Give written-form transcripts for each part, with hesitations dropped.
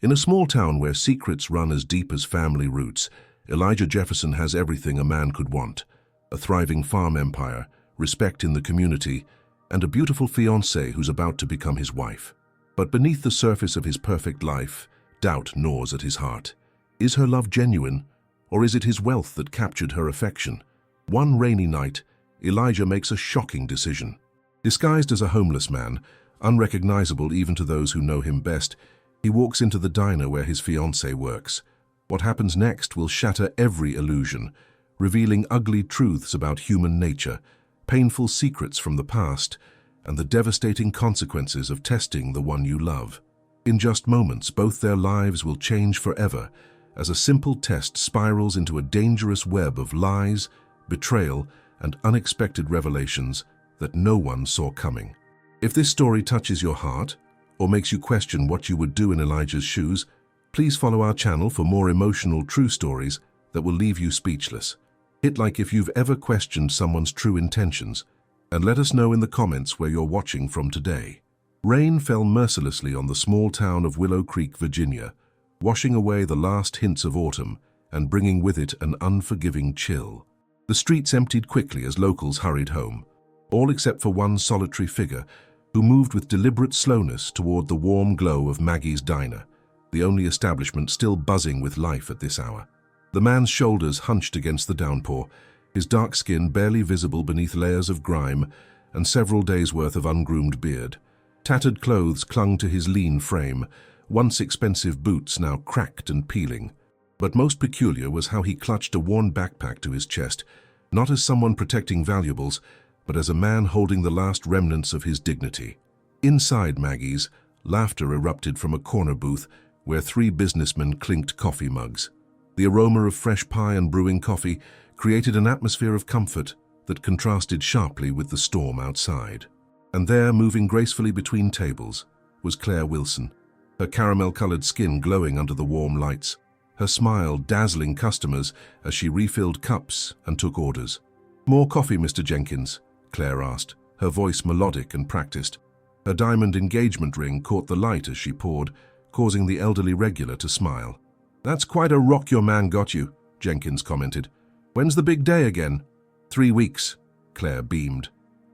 In a small town where secrets run as deep as family roots, Elijah Jefferson has everything a man could want: a thriving farm empire, respect in the community, and a beautiful fiancée who's about to become his wife. But beneath the surface of his perfect life, doubt gnaws at his heart. Is her love genuine, or is it his wealth that captured her affection? One rainy night, Elijah makes a shocking decision. Disguised as a homeless man, unrecognizable even to those who know him best, he walks into the diner where his fiancée works. What happens next will shatter every illusion, revealing ugly truths about human nature, painful secrets from the past, and the devastating consequences of testing the one you love. In just moments, both their lives will change forever, as a simple test spirals into a dangerous web of lies, betrayal, and unexpected revelations that no one saw coming. If this story touches your heart, or makes you question what you would do in Elijah's shoes, please follow our channel for more emotional true stories that will leave you speechless. Hit like if you've ever questioned someone's true intentions, and let us know in the comments where you're watching from today. Rain fell mercilessly on the small town of Willow Creek, Virginia, washing away the last hints of autumn and bringing with it an unforgiving chill. The streets emptied quickly as locals hurried home, all except for one solitary figure who moved with deliberate slowness toward the warm glow of Maggie's diner, the only establishment still buzzing with life at this hour. The man's shoulders hunched against the downpour, his dark skin barely visible beneath layers of grime and several days' worth of ungroomed beard. Tattered clothes clung to his lean frame, once expensive boots now cracked and peeling. But most peculiar was how he clutched a worn backpack to his chest, not as someone protecting valuables, but as a man holding the last remnants of his dignity. Inside Maggie's, laughter erupted from a corner booth where three businessmen clinked coffee mugs. The aroma of fresh pie and brewing coffee created an atmosphere of comfort that contrasted sharply with the storm outside. And there, moving gracefully between tables, was Claire Wilson, her caramel-colored skin glowing under the warm lights, her smile dazzling customers as she refilled cups and took orders. "More coffee, Mr. Jenkins?" Claire asked, her voice melodic and practiced. Her diamond engagement ring caught the light as she poured, causing the elderly regular to smile. "That's quite a rock your man got you," Jenkins commented. "When's the big day again?" 3 weeks, Claire beamed.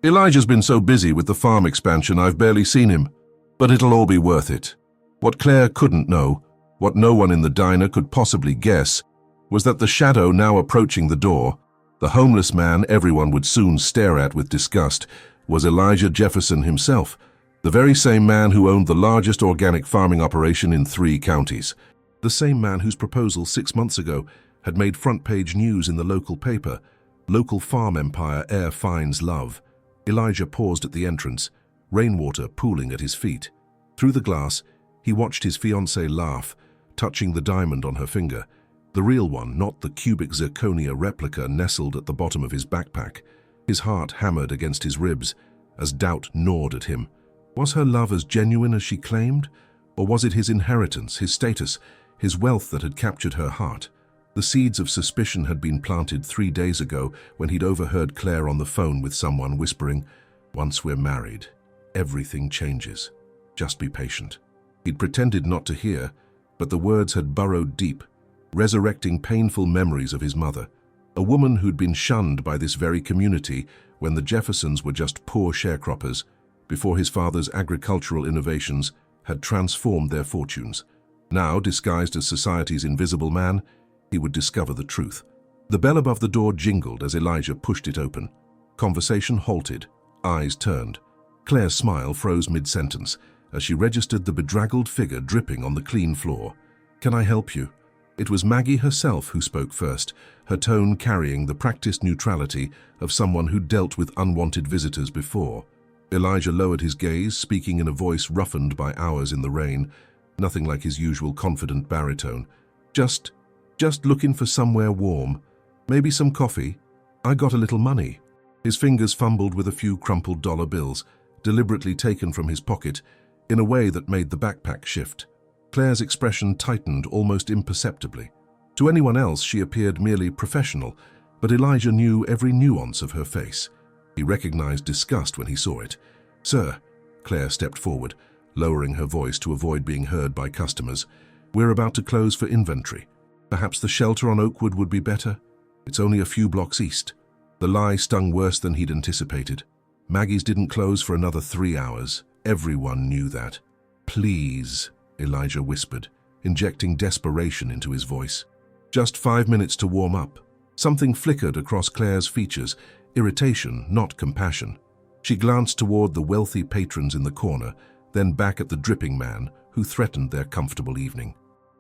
"Elijah's been so busy with the farm expansion I've barely seen him, but it'll all be worth it." What Claire couldn't know, what no one in the diner could possibly guess, was that the shadow now approaching the door, the homeless man everyone would soon stare at with disgust, was Elijah Jefferson himself, the very same man who owned the largest organic farming operation in 3 counties. The same man whose proposal 6 months ago had made front-page news in the local paper, "Local farm empire heir finds love." Elijah paused at the entrance, rainwater pooling at his feet. Through the glass, he watched his fiancée laugh, touching the diamond on her finger, the real one, not the cubic zirconia replica nestled at the bottom of his backpack. His heart hammered against his ribs as doubt gnawed at him. Was her love as genuine as she claimed? Or was it his inheritance, his status, his wealth that had captured her heart? The seeds of suspicion had been planted 3 days ago when he'd overheard Claire on the phone with someone whispering, "Once we're married, everything changes. Just be patient." He'd pretended not to hear, but the words had burrowed deep, resurrecting painful memories of his mother, a woman who'd been shunned by this very community when the Jeffersons were just poor sharecroppers, before his father's agricultural innovations had transformed their fortunes. Now, disguised as society's invisible man, he would discover the truth. The bell above the door jingled as Elijah pushed it open. Conversation halted, eyes turned. Claire's smile froze mid-sentence as she registered the bedraggled figure dripping on the clean floor. "Can I help you?" It was Maggie herself who spoke first, her tone carrying the practiced neutrality of someone who'd dealt with unwanted visitors before. Elijah lowered his gaze, speaking in a voice roughened by hours in the rain, nothing like his usual confident baritone. Just looking for somewhere warm. Maybe some coffee. I got a little money." His fingers fumbled with a few crumpled dollar bills, deliberately taken from his pocket, in a way that made the backpack shift. Claire's expression tightened almost imperceptibly. To anyone else, she appeared merely professional, but Elijah knew every nuance of her face. He recognized disgust when he saw it. "Sir," Claire stepped forward, lowering her voice to avoid being heard by customers. We're about to close for inventory. Perhaps the shelter on Oakwood would be better? It's only a few blocks east. The lie stung worse than he'd anticipated. Maggie's didn't close for another 3 hours. Everyone knew that. Please, Elijah whispered, injecting desperation into his voice. Just 5 minutes to warm up. Something flickered across Claire's features, irritation, not compassion. She glanced toward the wealthy patrons in the corner, then back at the dripping man who threatened their comfortable evening.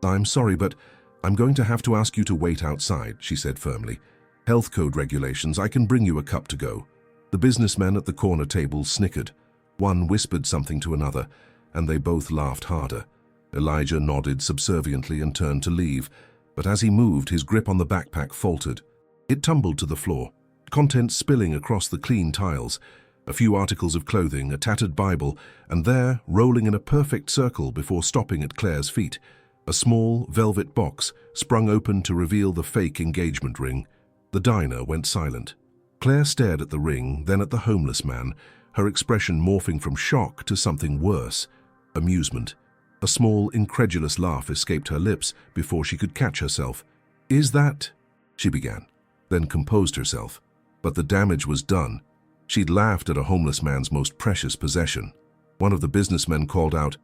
I'm sorry, but I'm going to have to ask you to wait outside, she said firmly. Health code regulations, I can bring you a cup to go. The businessmen at the corner tables snickered. One whispered something to another, and they both laughed harder. Elijah nodded subserviently and turned to leave, but as he moved, his grip on the backpack faltered. It tumbled to the floor, contents spilling across the clean tiles. A few articles of clothing, a tattered Bible, and there, rolling in a perfect circle before stopping at Claire's feet, a small, velvet box sprung open to reveal the fake engagement ring. The diner went silent. Claire stared at the ring, then at the homeless man, her expression morphing from shock to something worse, amusement. A small, incredulous laugh escaped her lips before she could catch herself. "Is that—" she began, then composed herself. But the damage was done. She'd laughed at a homeless man's most precious possession. One of the businessmen called out,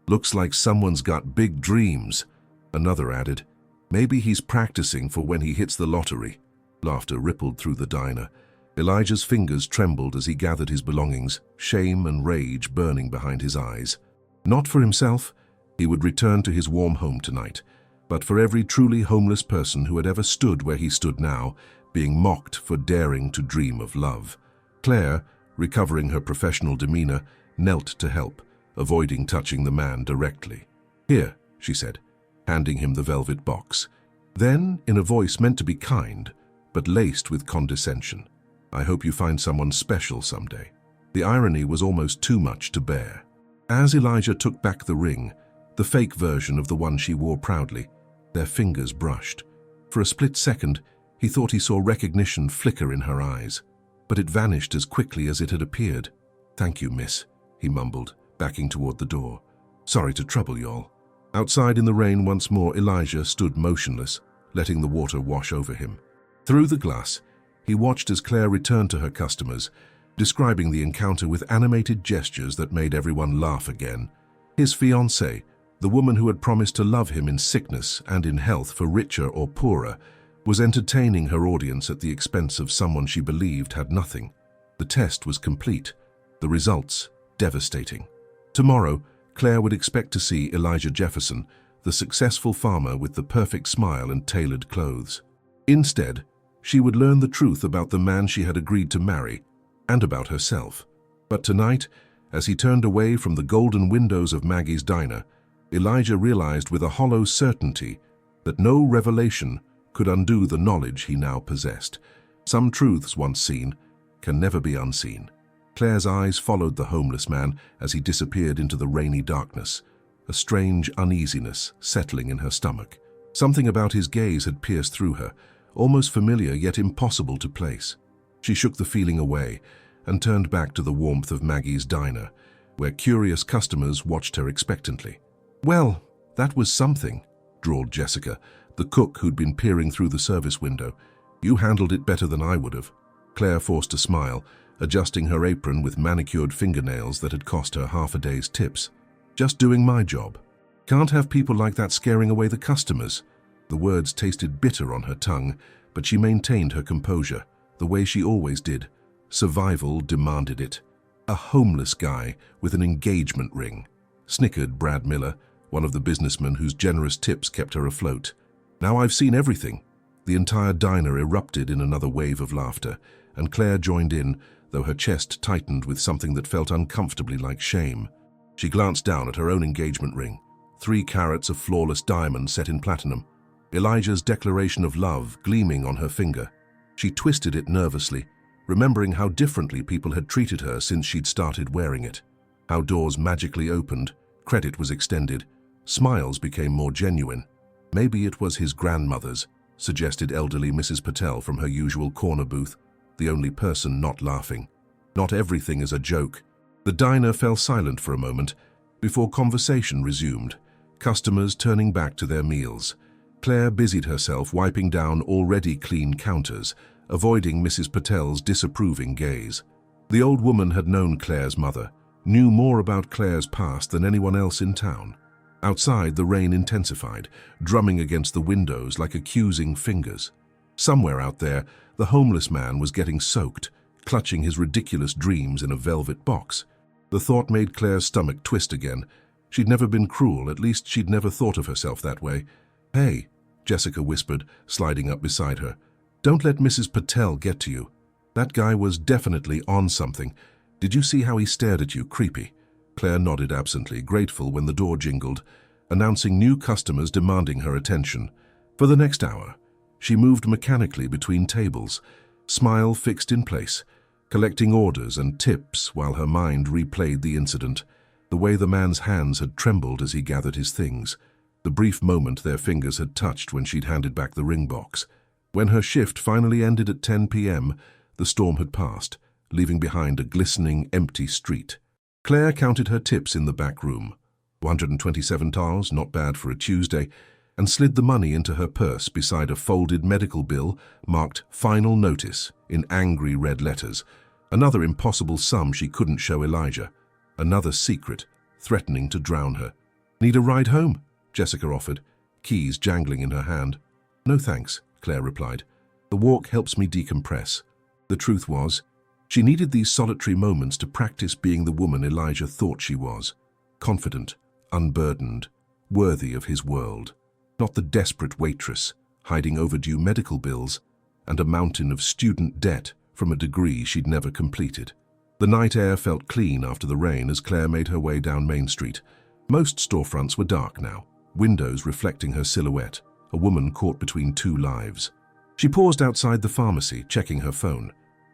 "Looks like someone's got big dreams." Another added, "Maybe he's practicing for when he hits the lottery." Laughter rippled through the diner. Elijah's fingers trembled as he gathered his belongings, shame and rage burning behind his eyes. Not for himself. He would return to his warm home tonight, but for every truly homeless person who had ever stood where he stood now, being mocked for daring to dream of love. Claire, recovering her professional demeanor, knelt to help, avoiding touching the man directly. "Here," she said, handing him the velvet box. Then, in a voice meant to be kind, but laced with condescension, "I hope you find someone special someday." The irony was almost too much to bear. As Elijah took back the ring, the fake version of the one she wore proudly, their fingers brushed. For a split second, he thought he saw recognition flicker in her eyes, but it vanished as quickly as it had appeared. "Thank you, miss," he mumbled, backing toward the door. "Sorry to trouble y'all." Outside in the rain once more, Elijah stood motionless, letting the water wash over him. Through the glass, he watched as Claire returned to her customers, describing the encounter with animated gestures that made everyone laugh again. His fiancée, the woman who had promised to love him in sickness and in health for richer or poorer, was entertaining her audience at the expense of someone she believed had nothing. The test was complete, the results devastating. Tomorrow, Claire would expect to see Elijah Jefferson, the successful farmer with the perfect smile and tailored clothes. Instead, she would learn the truth about the man she had agreed to marry, and about herself. But tonight, as he turned away from the golden windows of Maggie's diner, Elijah realized with a hollow certainty that no revelation could undo the knowledge he now possessed. Some truths once seen can never be unseen. Claire's eyes followed the homeless man as he disappeared into the rainy darkness, a strange uneasiness settling in her stomach. Something about his gaze had pierced through her, almost familiar yet impossible to place. She shook the feeling away and turned back to the warmth of Maggie's diner, where curious customers watched her expectantly. "Well, that was something," drawled Jessica, the cook who'd been peering through the service window. "You handled it better than I would have." Claire forced a smile, adjusting her apron with manicured fingernails that had cost her half a day's tips. "Just doing my job. Can't have people like that scaring away the customers." The words tasted bitter on her tongue, but she maintained her composure, the way she always did. Survival demanded it. "A homeless guy with an engagement ring," snickered Brad Miller, one of the businessmen whose generous tips kept her afloat. "Now I've seen everything." The entire diner erupted in another wave of laughter, and Claire joined in, though her chest tightened with something that felt uncomfortably like shame. She glanced down at her own engagement ring, 3 carats of flawless diamond set in platinum, Elijah's declaration of love gleaming on her finger. She twisted it nervously, remembering how differently people had treated her since she'd started wearing it. How doors magically opened, credit was extended, smiles became more genuine. Maybe it was his grandmother's, suggested elderly Mrs. Patel from her usual corner booth, the only person not laughing. Not everything is a joke. The diner fell silent for a moment before conversation resumed, customers turning back to their meals. Claire busied herself wiping down already clean counters, avoiding Mrs. Patel's disapproving gaze. The old woman had known Claire's mother, knew more about Claire's past than anyone else in town. Outside, the rain intensified, drumming against the windows like accusing fingers. Somewhere out there, the homeless man was getting soaked, clutching his ridiculous dreams in a velvet box. The thought made Claire's stomach twist again. She'd never been cruel, at least she'd never thought of herself that way. "Hey," Jessica whispered, sliding up beside her. "Don't let Mrs. Patel get to you. That guy was definitely on something. Did you see how he stared at you? Creepy." Claire nodded absently, grateful when the door jingled, announcing new customers demanding her attention. For the next hour, she moved mechanically between tables, smile fixed in place, collecting orders and tips while her mind replayed the incident, the way the man's hands had trembled as he gathered his things, the brief moment their fingers had touched when she'd handed back the ring box. When her shift finally ended at 10 p.m., the storm had passed, leaving behind a glistening, empty street. Claire counted her tips in the back room. $127, not bad for a Tuesday, and slid the money into her purse beside a folded medical bill marked "Final Notice" in angry red letters. Another impossible sum she couldn't show Elijah. Another secret, threatening to drown her. "Need a ride home?" Jessica offered, keys jangling in her hand. "No thanks," Claire replied. "The walk helps me decompress." The truth was, she needed these solitary moments to practice being the woman Elijah thought she was. Confident, unburdened, worthy of his world. Not the desperate waitress, hiding overdue medical bills and a mountain of student debt from a degree she'd never completed. The night air felt clean after the rain as Claire made her way down Main Street. Most storefronts were dark now, windows reflecting her silhouette, a woman caught between two lives. She paused outside the pharmacy, checking her phone.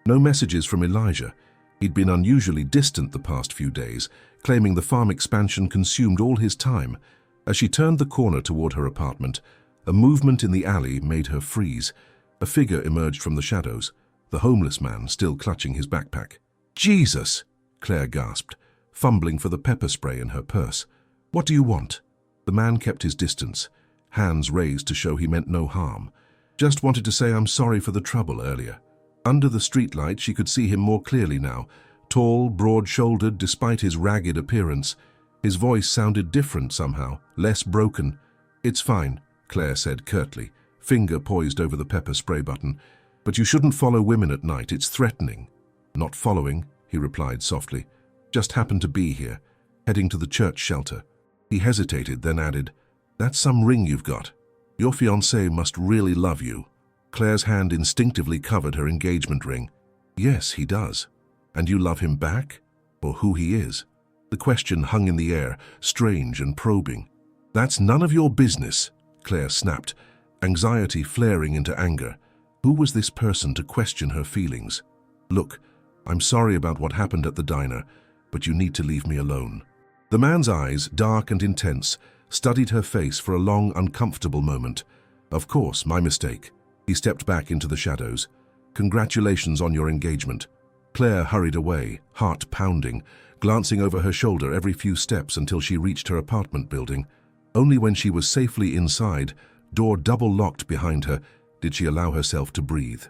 No messages from Elijah. He'd been unusually distant the past few days, claiming the farm expansion consumed all his time. As she turned the corner toward her apartment, a movement in the alley made her freeze. A figure emerged from the shadows, the homeless man still clutching his backpack. "Jesus!" Claire gasped, fumbling for the pepper spray in her purse. "What do you want?" The man kept his distance, hands raised to show he meant no harm. "Just wanted to say I'm sorry for the trouble earlier." Under the streetlight, she could see him more clearly now, tall, broad-shouldered despite his ragged appearance. His voice sounded different somehow, less broken. "It's fine," Claire said curtly, finger poised over the pepper spray button. "But you shouldn't follow women at night, it's threatening." "Not following," he replied softly. "Just happened to be here, heading to the church shelter." He hesitated, then added, "That's some ring you've got. Your fiancé must really love you." Claire's hand instinctively covered her engagement ring. "Yes, he does." "And you love him back? Or who he is?" The question hung in the air, strange and probing. "That's none of your business," Claire snapped, anxiety flaring into anger. Who was this person to question her feelings? "Look, I'm sorry about what happened at the diner, but you need to leave me alone." The man's eyes, dark and intense, studied her face for a long, uncomfortable moment. "Of course, my mistake." He stepped back into the shadows. "Congratulations on your engagement." Claire hurried away, heart pounding, glancing over her shoulder every few steps until she reached her apartment building. Only when she was safely inside, door double-locked behind her, did she allow herself to breathe.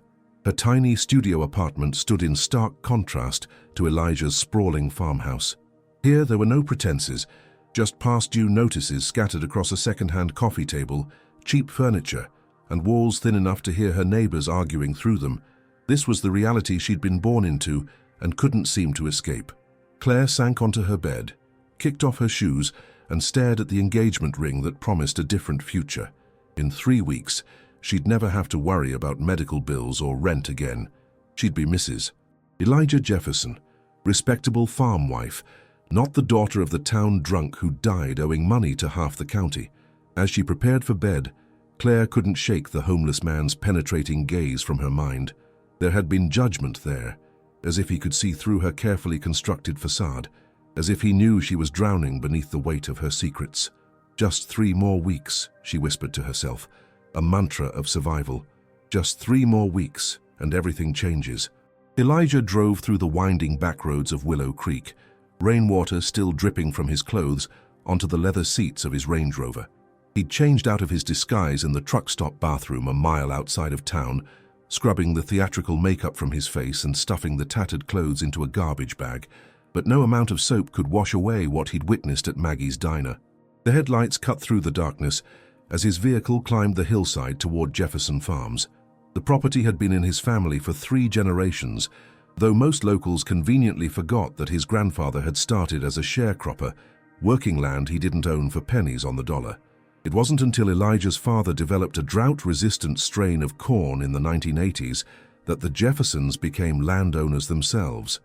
Her tiny studio apartment stood in stark contrast to Elijah's sprawling farmhouse. Here there were no pretenses, just past-due notices scattered across a second-hand coffee table, cheap furniture, and walls thin enough to hear her neighbors arguing through them. This was the reality she'd been born into and couldn't seem to escape. Claire sank onto her bed, kicked off her shoes, and stared at the engagement ring that promised a different future. In 3 weeks, she'd never have to worry about medical bills or rent again. She'd be Mrs. Elijah Jefferson, respectable farm wife, not the daughter of the town drunk who died owing money to half the county. As she prepared for bed, Claire couldn't shake the homeless man's penetrating gaze from her mind. There had been judgment there, as if he could see through her carefully constructed facade, as if he knew she was drowning beneath the weight of her secrets. Just 3 more weeks, she whispered to herself, a mantra of survival. Just 3 more weeks, and everything changes. Elijah drove through the winding back roads of Willow Creek, rainwater still dripping from his clothes, onto the leather seats of his Range Rover. He'd changed out of his disguise in the truck stop bathroom a mile outside of town, scrubbing the theatrical makeup from his face and stuffing the tattered clothes into a garbage bag, but no amount of soap could wash away what he'd witnessed at Maggie's diner. The headlights cut through the darkness as his vehicle climbed the hillside toward Jefferson Farms. The property had been in his family for 3 generations, though most locals conveniently forgot that his grandfather had started as a sharecropper, working land he didn't own for pennies on the dollar. It wasn't until Elijah's father developed a drought-resistant strain of corn in the 1980s that the Jeffersons became landowners themselves.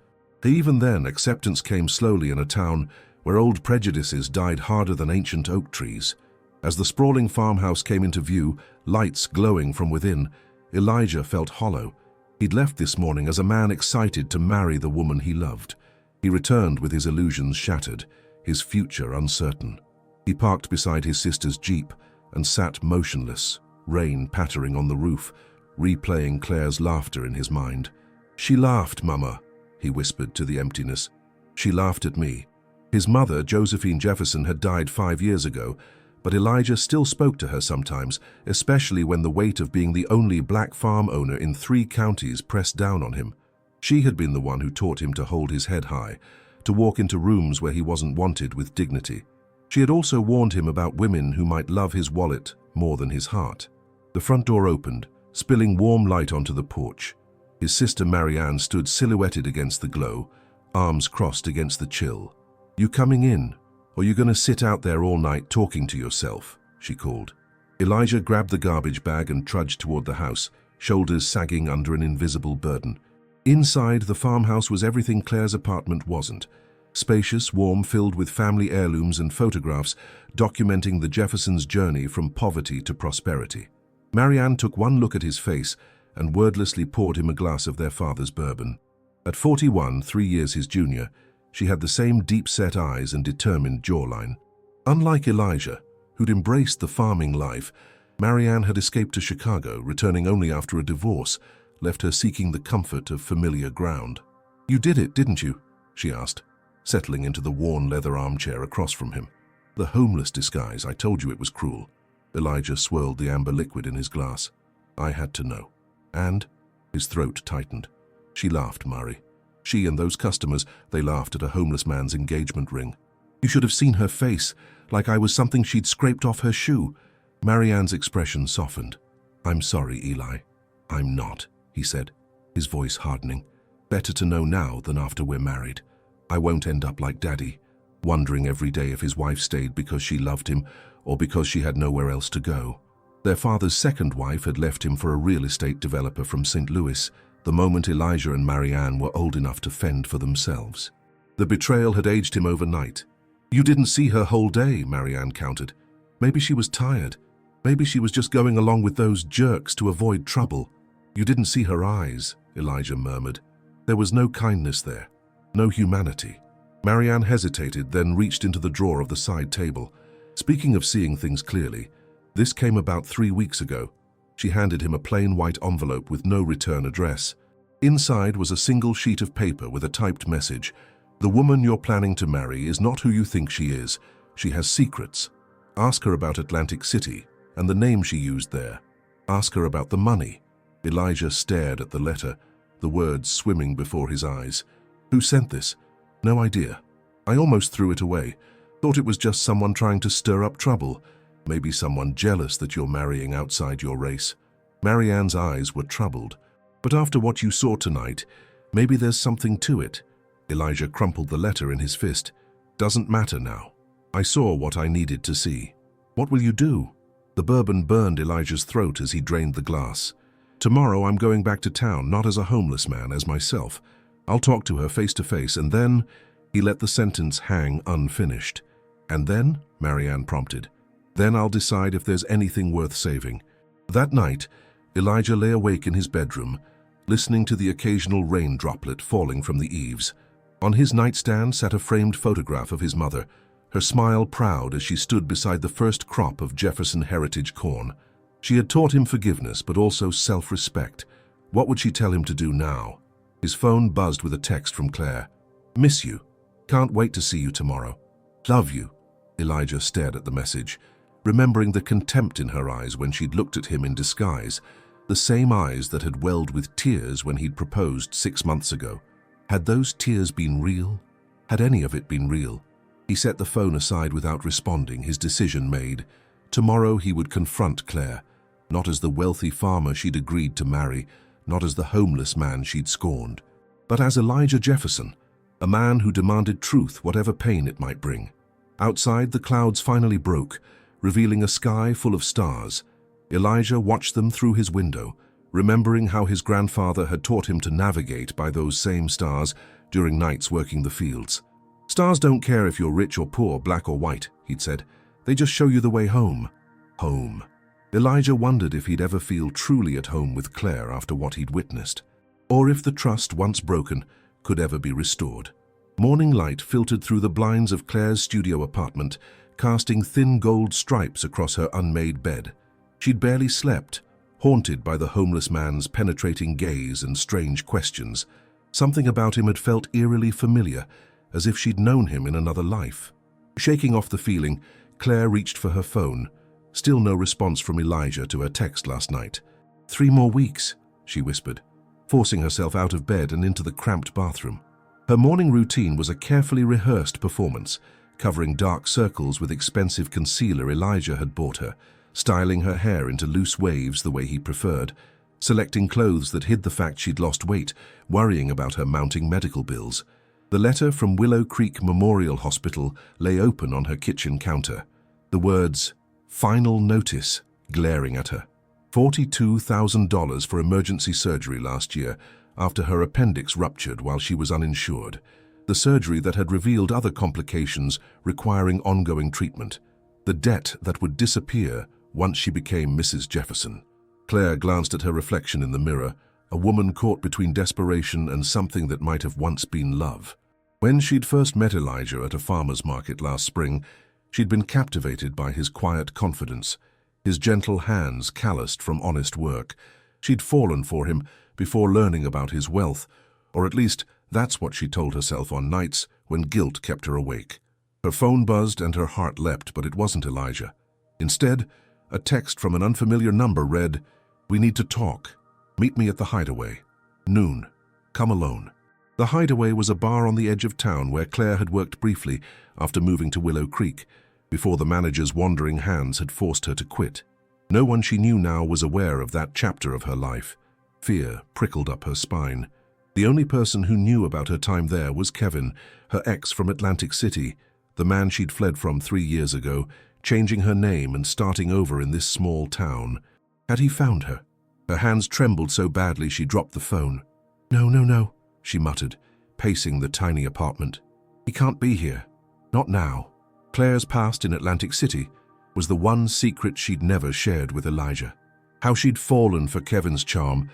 Even then, acceptance came slowly in a town where old prejudices died harder than ancient oak trees. As the sprawling farmhouse came into view, lights glowing from within, Elijah felt hollow. He'd left this morning as a man excited to marry the woman he loved. He returned with his illusions shattered, his future uncertain. He parked beside his sister's Jeep and sat motionless, rain pattering on the roof, replaying Claire's laughter in his mind. "She laughed, Mama," he whispered to the emptiness. "She laughed at me." His mother, Josephine Jefferson, had died 5 years ago, but Elijah still spoke to her sometimes, especially when the weight of being the only black farm owner in 3 counties pressed down on him. She had been the one who taught him to hold his head high, to walk into rooms where he wasn't wanted with dignity. She had also warned him about women who might love his wallet more than his heart. The front door opened, spilling warm light onto the porch. His sister Marianne stood silhouetted against the glow, arms crossed against the chill. "You coming in? Or you gonna sit out there all night talking to yourself?" she called. Elijah grabbed the garbage bag and trudged toward the house, shoulders sagging under an invisible burden. Inside, the farmhouse was everything Claire's apartment wasn't. Spacious, warm, filled with family heirlooms and photographs documenting the Jeffersons' journey from poverty to prosperity. Marianne took one look at his face and wordlessly poured him a glass of their father's bourbon. At 41, 3 years his junior, she had the same deep-set eyes and determined jawline. Unlike Elijah, who'd embraced the farming life, Marianne had escaped to Chicago, returning only after a divorce left her seeking the comfort of familiar ground. "You did it, didn't you?" she asked, settling into the worn leather armchair across from him. "The homeless disguise, I told you it was cruel." Elijah swirled the amber liquid in his glass. "I had to know." "And?" His throat tightened. She laughed, Mari. She and those customers, they laughed at a homeless man's engagement ring. "You should have seen her face, like I was something she'd scraped off her shoe." Marianne's expression softened. "I'm sorry, Eli." "I'm not," he said, his voice hardening. "Better to know now than after we're married. I won't end up like Daddy, wondering every day if his wife stayed because she loved him or because she had nowhere else to go." Their father's second wife had left him for a real estate developer from St. Louis the moment Elijah and Marianne were old enough to fend for themselves. The betrayal had aged him overnight. "You didn't see her whole day," Marianne countered. "Maybe she was tired. Maybe she was just going along with those jerks to avoid trouble." "You didn't see her eyes," Elijah murmured. "There was no kindness there. No humanity." Marianne hesitated, then reached into the drawer of the side table. Speaking of seeing things clearly, this came about 3 weeks ago. She handed him a plain white envelope with no return address. Inside was a single sheet of paper with a typed message. "The woman you're planning to marry is not who you think she is. She has secrets. Ask her about Atlantic City and the name she used there. Ask her about the money." Elijah stared at the letter, the words swimming before his eyes. "Who sent this?" "No idea. I almost threw it away. Thought it was just someone trying to stir up trouble. Maybe someone jealous that you're marrying outside your race." Marianne's eyes were troubled. "But after what you saw tonight, maybe there's something to it." Elijah crumpled the letter in his fist. "Doesn't matter now. I saw what I needed to see." "What will you do?" The bourbon burned Elijah's throat as he drained the glass. "Tomorrow I'm going back to town, not as a homeless man, as myself. I'll talk to her face to face, and then—" He let the sentence hang unfinished. "And then?" Marianne prompted. "Then I'll decide if there's anything worth saving." That night, Elijah lay awake in his bedroom, listening to the occasional rain droplet falling from the eaves. On his nightstand sat a framed photograph of his mother, her smile proud as she stood beside the first crop of Jefferson heritage corn. She had taught him forgiveness, but also self-respect. What would she tell him to do now? His phone buzzed with a text from Claire. "Miss you. Can't wait to see you tomorrow. Love you. Elijah stared at the message, remembering the contempt in her eyes when she'd looked at him in disguise, the same eyes that had welled with tears when he'd proposed 6 months ago. Had those tears been real? Had any of it been real? He set the phone aside without responding, his decision made. Tomorrow he would confront Claire, not as the wealthy farmer she'd agreed to marry, not as the homeless man she'd scorned, but as Elijah Jefferson, a man who demanded truth, whatever pain it might bring. Outside, the clouds finally broke, revealing a sky full of stars. Elijah watched them through his window, remembering how his grandfather had taught him to navigate by those same stars during nights working the fields. "Stars don't care if you're rich or poor, black or white," he'd said. "They just show you the way home." Home. Elijah wondered if he'd ever feel truly at home with Claire after what he'd witnessed, or if the trust once broken could ever be restored. Morning light filtered through the blinds of Claire's studio apartment, casting thin gold stripes across her unmade bed. She'd barely slept, haunted by the homeless man's penetrating gaze and strange questions. Something about him had felt eerily familiar, as if she'd known him in another life. Shaking off the feeling, Claire reached for her phone. Still no response from Elijah to her text last night. 3 more weeks, she whispered, forcing herself out of bed and into the cramped bathroom. Her morning routine was a carefully rehearsed performance, covering dark circles with expensive concealer Elijah had bought her, styling her hair into loose waves the way he preferred, selecting clothes that hid the fact she'd lost weight, worrying about her mounting medical bills. The letter from Willow Creek Memorial Hospital lay open on her kitchen counter. The words, "Final notice," glaring at her. $42,000 for emergency surgery last year after her appendix ruptured while she was uninsured. The surgery that had revealed other complications requiring ongoing treatment. The debt that would disappear once she became Mrs. Jefferson. Claire glanced at her reflection in the mirror, a woman caught between desperation and something that might have once been love. When she'd first met Elijah at a farmer's market last spring, she'd been captivated by his quiet confidence, his gentle hands calloused from honest work. She'd fallen for him before learning about his wealth, or at least that's what she told herself on nights when guilt kept her awake. Her phone buzzed and her heart leapt, but it wasn't Elijah. Instead, a text from an unfamiliar number read, "We need to talk. Meet me at the Hideaway. Noon. Come alone." The Hideaway was a bar on the edge of town where Claire had worked briefly after moving to Willow Creek, before the manager's wandering hands had forced her to quit. No one she knew now was aware of that chapter of her life. Fear prickled up her spine. The only person who knew about her time there was Kevin, her ex from Atlantic City, the man she'd fled from 3 years ago, changing her name and starting over in this small town. Had he found her? Her hands trembled so badly she dropped the phone. No, she muttered, pacing the tiny apartment. "He can't be here. Not now." Claire's past in Atlantic City was the one secret she'd never shared with Elijah. How she'd fallen for Kevin's charm,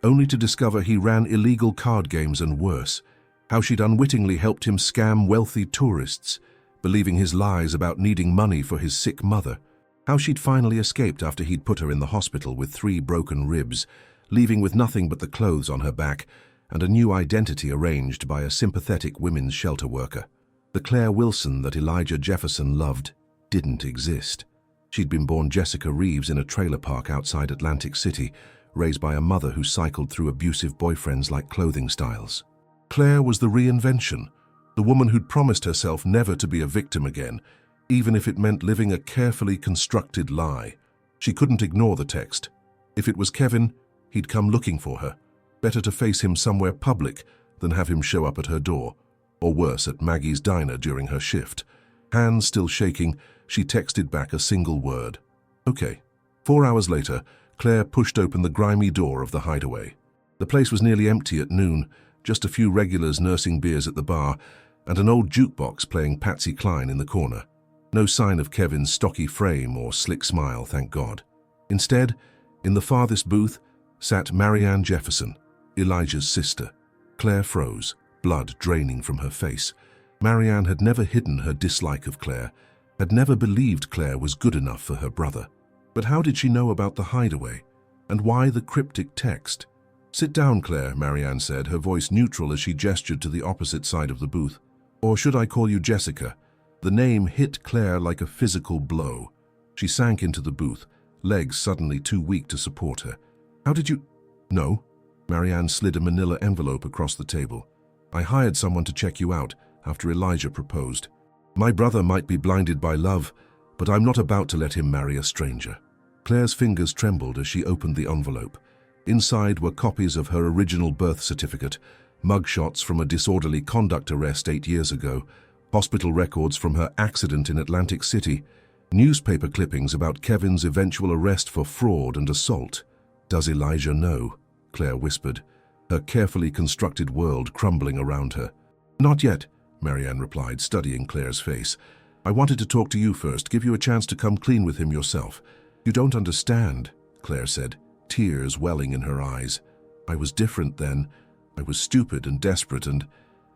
only to discover he ran illegal card games and worse. How she'd unwittingly helped him scam wealthy tourists, believing his lies about needing money for his sick mother. How she'd finally escaped after he'd put her in the hospital with 3 broken ribs, leaving with nothing but the clothes on her back and a new identity arranged by a sympathetic women's shelter worker. The Claire Wilson that Elijah Jefferson loved didn't exist. She'd been born Jessica Reeves in a trailer park outside Atlantic City, raised by a mother who cycled through abusive boyfriends like clothing styles. Claire was the reinvention, the woman who'd promised herself never to be a victim again, even if it meant living a carefully constructed lie. She couldn't ignore the text. If it was Kevin, he'd come looking for her. Better to face him somewhere public than have him show up at her door, or worse, at Maggie's diner during her shift. Hands still shaking, she texted back a single word. "Okay." 4 hours later, Claire pushed open the grimy door of the Hideaway. The place was nearly empty at noon, just a few regulars nursing beers at the bar, and an old jukebox playing Patsy Cline in the corner. No sign of Kevin's stocky frame or slick smile, thank God. Instead, in the farthest booth, sat Marianne Jefferson, Elijah's sister. Claire froze, blood draining from her face. Marianne had never hidden her dislike of Claire, had never believed Claire was good enough for her brother. But how did she know about the Hideaway? And why the cryptic text? "Sit down, Claire," Marianne said, her voice neutral as she gestured to the opposite side of the booth. "Or should I call you Jessica? The name hit Claire like a physical blow. She sank into the booth, legs suddenly too weak to support her. How did you... No. Marianne slid a manila envelope across the table. I hired someone to check you out after Elijah proposed. My brother might be blinded by love, but I'm not about to let him marry a stranger. Claire's fingers trembled as she opened the envelope. Inside were copies of her original birth certificate, mugshots from a disorderly conduct arrest 8 years ago, hospital records from her accident in Atlantic City, newspaper clippings about Kevin's eventual arrest for fraud and assault. Does Elijah know? Claire whispered, her carefully constructed world crumbling around her. Not yet, Marianne replied, studying Claire's face. I wanted to talk to you first, give you a chance to come clean with him yourself. You don't understand, Claire said, tears welling in her eyes. I was different then. I was stupid and desperate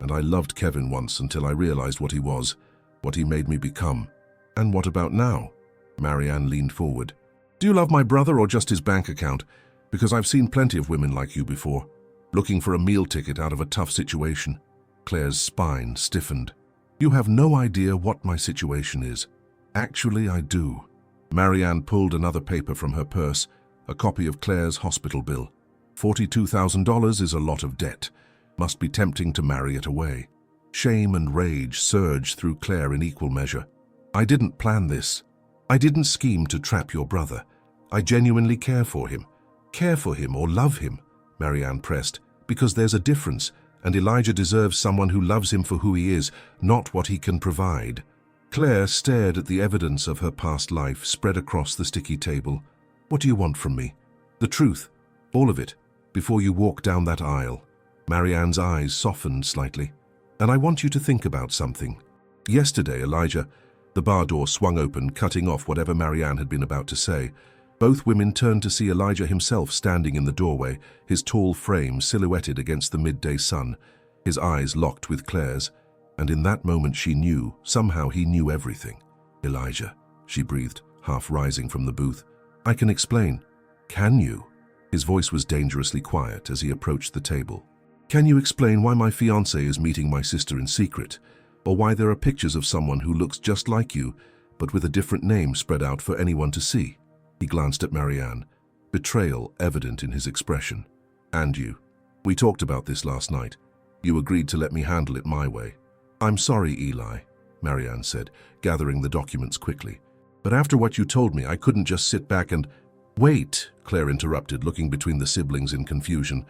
and I loved Kevin once until I realized what he was, what he made me become. And what about now? Marianne leaned forward. Do you love my brother or just his bank account? Because I've seen plenty of women like you before, looking for a meal ticket out of a tough situation. Claire's spine stiffened. You have no idea what my situation is. Actually, I do. Marianne pulled another paper from her purse, a copy of Claire's hospital bill. $42,000 is a lot of debt. Must be tempting to marry it away. Shame and rage surged through Claire in equal measure. I didn't plan this. I didn't scheme to trap your brother. I genuinely care for him. Care for him or love him, Marianne pressed, because there's a difference, and Elijah deserves someone who loves him for who he is, not what he can provide. Claire stared at the evidence of her past life spread across the sticky table. What do you want from me? The truth, all of it, before you walk down that aisle. Marianne's eyes softened slightly. And I want you to think about something. Yesterday, Elijah... The bar door swung open, cutting off whatever Marianne had been about to say. Both women turned to see Elijah himself standing in the doorway, his tall frame silhouetted against the midday sun, his eyes locked with Claire's. And in that moment she knew, somehow he knew everything. Elijah, she breathed, half rising from the booth. I can explain. Can you? His voice was dangerously quiet as he approached the table. Can you explain why my fiancé is meeting my sister in secret? Or why there are pictures of someone who looks just like you, but with a different name spread out for anyone to see? He glanced at Marianne, betrayal evident in his expression. And you. We talked about this last night. You agreed to let me handle it my way. I'm sorry, Eli, Marianne said, gathering the documents quickly. But after what you told me, I couldn't just sit back and... Wait, Claire interrupted, looking between the siblings in confusion.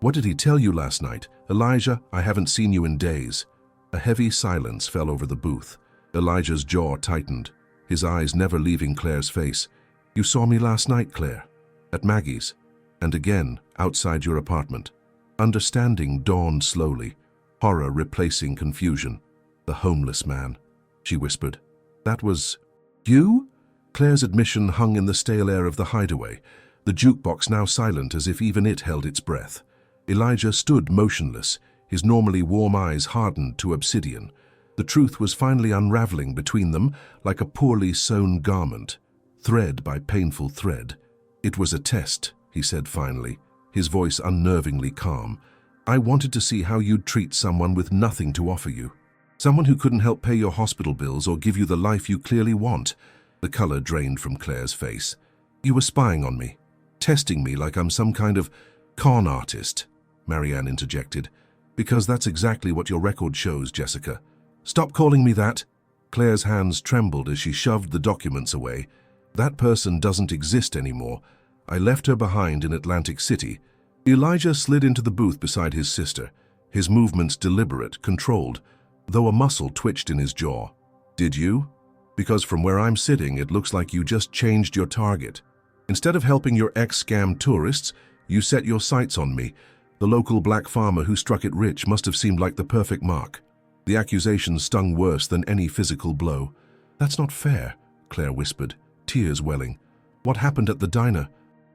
What did he tell you last night? Elijah, I haven't seen you in days. A heavy silence fell over the booth. Elijah's jaw tightened, his eyes never leaving Claire's face. You saw me last night, Claire. At Maggie's. And again, outside your apartment. Understanding dawned slowly, horror replacing confusion. The homeless man, she whispered. That was... you? Claire's admission hung in the stale air of the hideaway, the jukebox now silent as if even it held its breath. Elijah stood motionless, his normally warm eyes hardened to obsidian. The truth was finally unraveling between them like a poorly sewn garment, thread by painful thread. It was a test, he said finally, his voice unnervingly calm. I wanted to see how you'd treat someone with nothing to offer you. Someone who couldn't help pay your hospital bills or give you the life you clearly want. The color drained from Claire's face. You were spying on me, testing me like I'm some kind of con artist, Marianne interjected. Because that's exactly what your record shows, Jessica. Stop calling me that. Claire's hands trembled as she shoved the documents away. That person doesn't exist anymore. I left her behind in Atlantic City. Elijah slid into the booth beside his sister, his movements deliberate, controlled, though a muscle twitched in his jaw. Did you? Because from where I'm sitting, it looks like you just changed your target. Instead of helping your ex-scam tourists, you set your sights on me. The local black farmer who struck it rich must have seemed like the perfect mark. The accusation stung worse than any physical blow. That's not fair, Claire whispered, tears welling. What happened at the diner?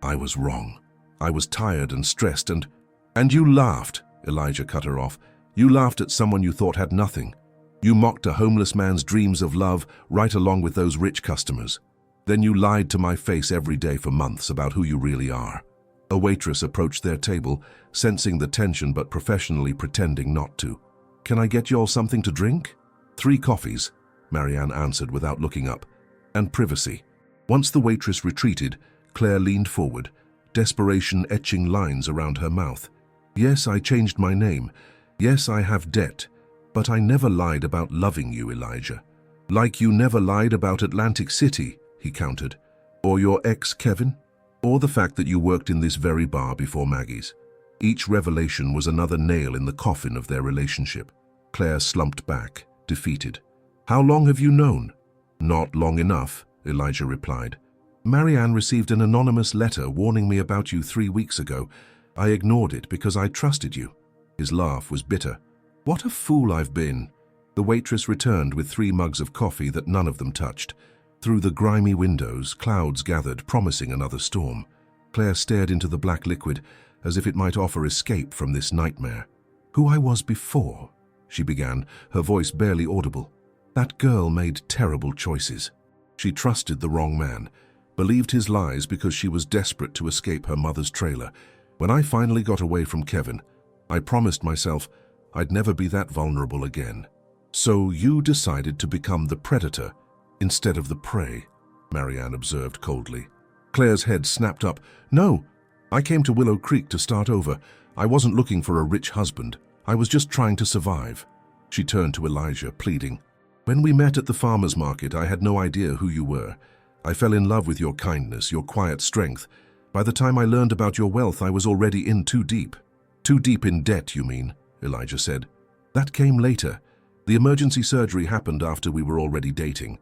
I was wrong. I was tired and stressed and you laughed, Elijah cut her off. You laughed at someone you thought had nothing. You mocked a homeless man's dreams of love right along with those rich customers. Then you lied to my face every day for months about who you really are. A waitress approached their table, sensing the tension but professionally pretending not to. Can I get you all something to drink? 3 coffees, Marianne answered without looking up. And privacy. Once the waitress retreated, Claire leaned forward, desperation etching lines around her mouth. Yes, I changed my name. Yes, I have debt. But I never lied about loving you, Elijah. Like you never lied about Atlantic City, he countered. Or your ex, Kevin. Or the fact that you worked in this very bar before Maggie's. Each revelation was another nail in the coffin of their relationship. Claire slumped back, defeated. How long have you known? Not long enough, Elijah replied. Marianne received an anonymous letter warning me about you 3 weeks ago. I ignored it because I trusted you. His laugh was bitter. What a fool I've been. The waitress returned with 3 mugs of coffee that none of them touched. Through the grimy windows, clouds gathered, promising another storm. Claire stared into the black liquid, as if it might offer escape from this nightmare. Who I was before, she began, her voice barely audible. That girl made terrible choices. She trusted the wrong man, believed his lies because she was desperate to escape her mother's trailer. When I finally got away from Kevin, I promised myself I'd never be that vulnerable again. So you decided to become the predator instead of the prey, Marianne observed coldly. Claire's head snapped up. No, I came to Willow Creek to start over. I wasn't looking for a rich husband. I was just trying to survive. She turned to Elijah, pleading. When we met at the farmer's market, I had no idea who you were. I fell in love with your kindness, your quiet strength. By the time I learned about your wealth, I was already in too deep. Too deep in debt, you mean, Elijah said. That came later. The emergency surgery happened after we were already dating.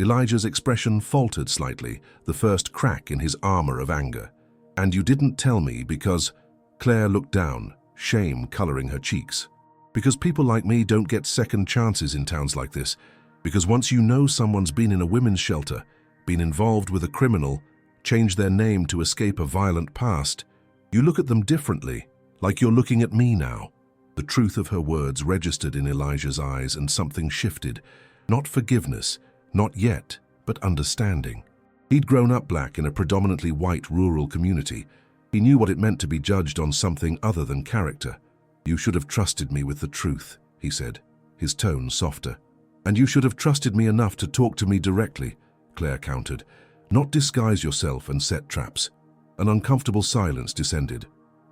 Elijah's expression faltered slightly, the first crack in his armor of anger. And you didn't tell me because... Claire looked down, shame coloring her cheeks. Because people like me don't get second chances in towns like this. Because once you know someone's been in a women's shelter, been involved with a criminal, changed their name to escape a violent past, you look at them differently, like you're looking at me now. The truth of her words registered in Elijah's eyes and something shifted. Not forgiveness, not yet, but understanding. He'd grown up black in a predominantly white rural community. He knew what it meant to be judged on something other than character. You should have trusted me with the truth, he said, his tone softer. And you should have trusted me enough to talk to me directly, Claire countered. Not disguise yourself and set traps. An uncomfortable silence descended.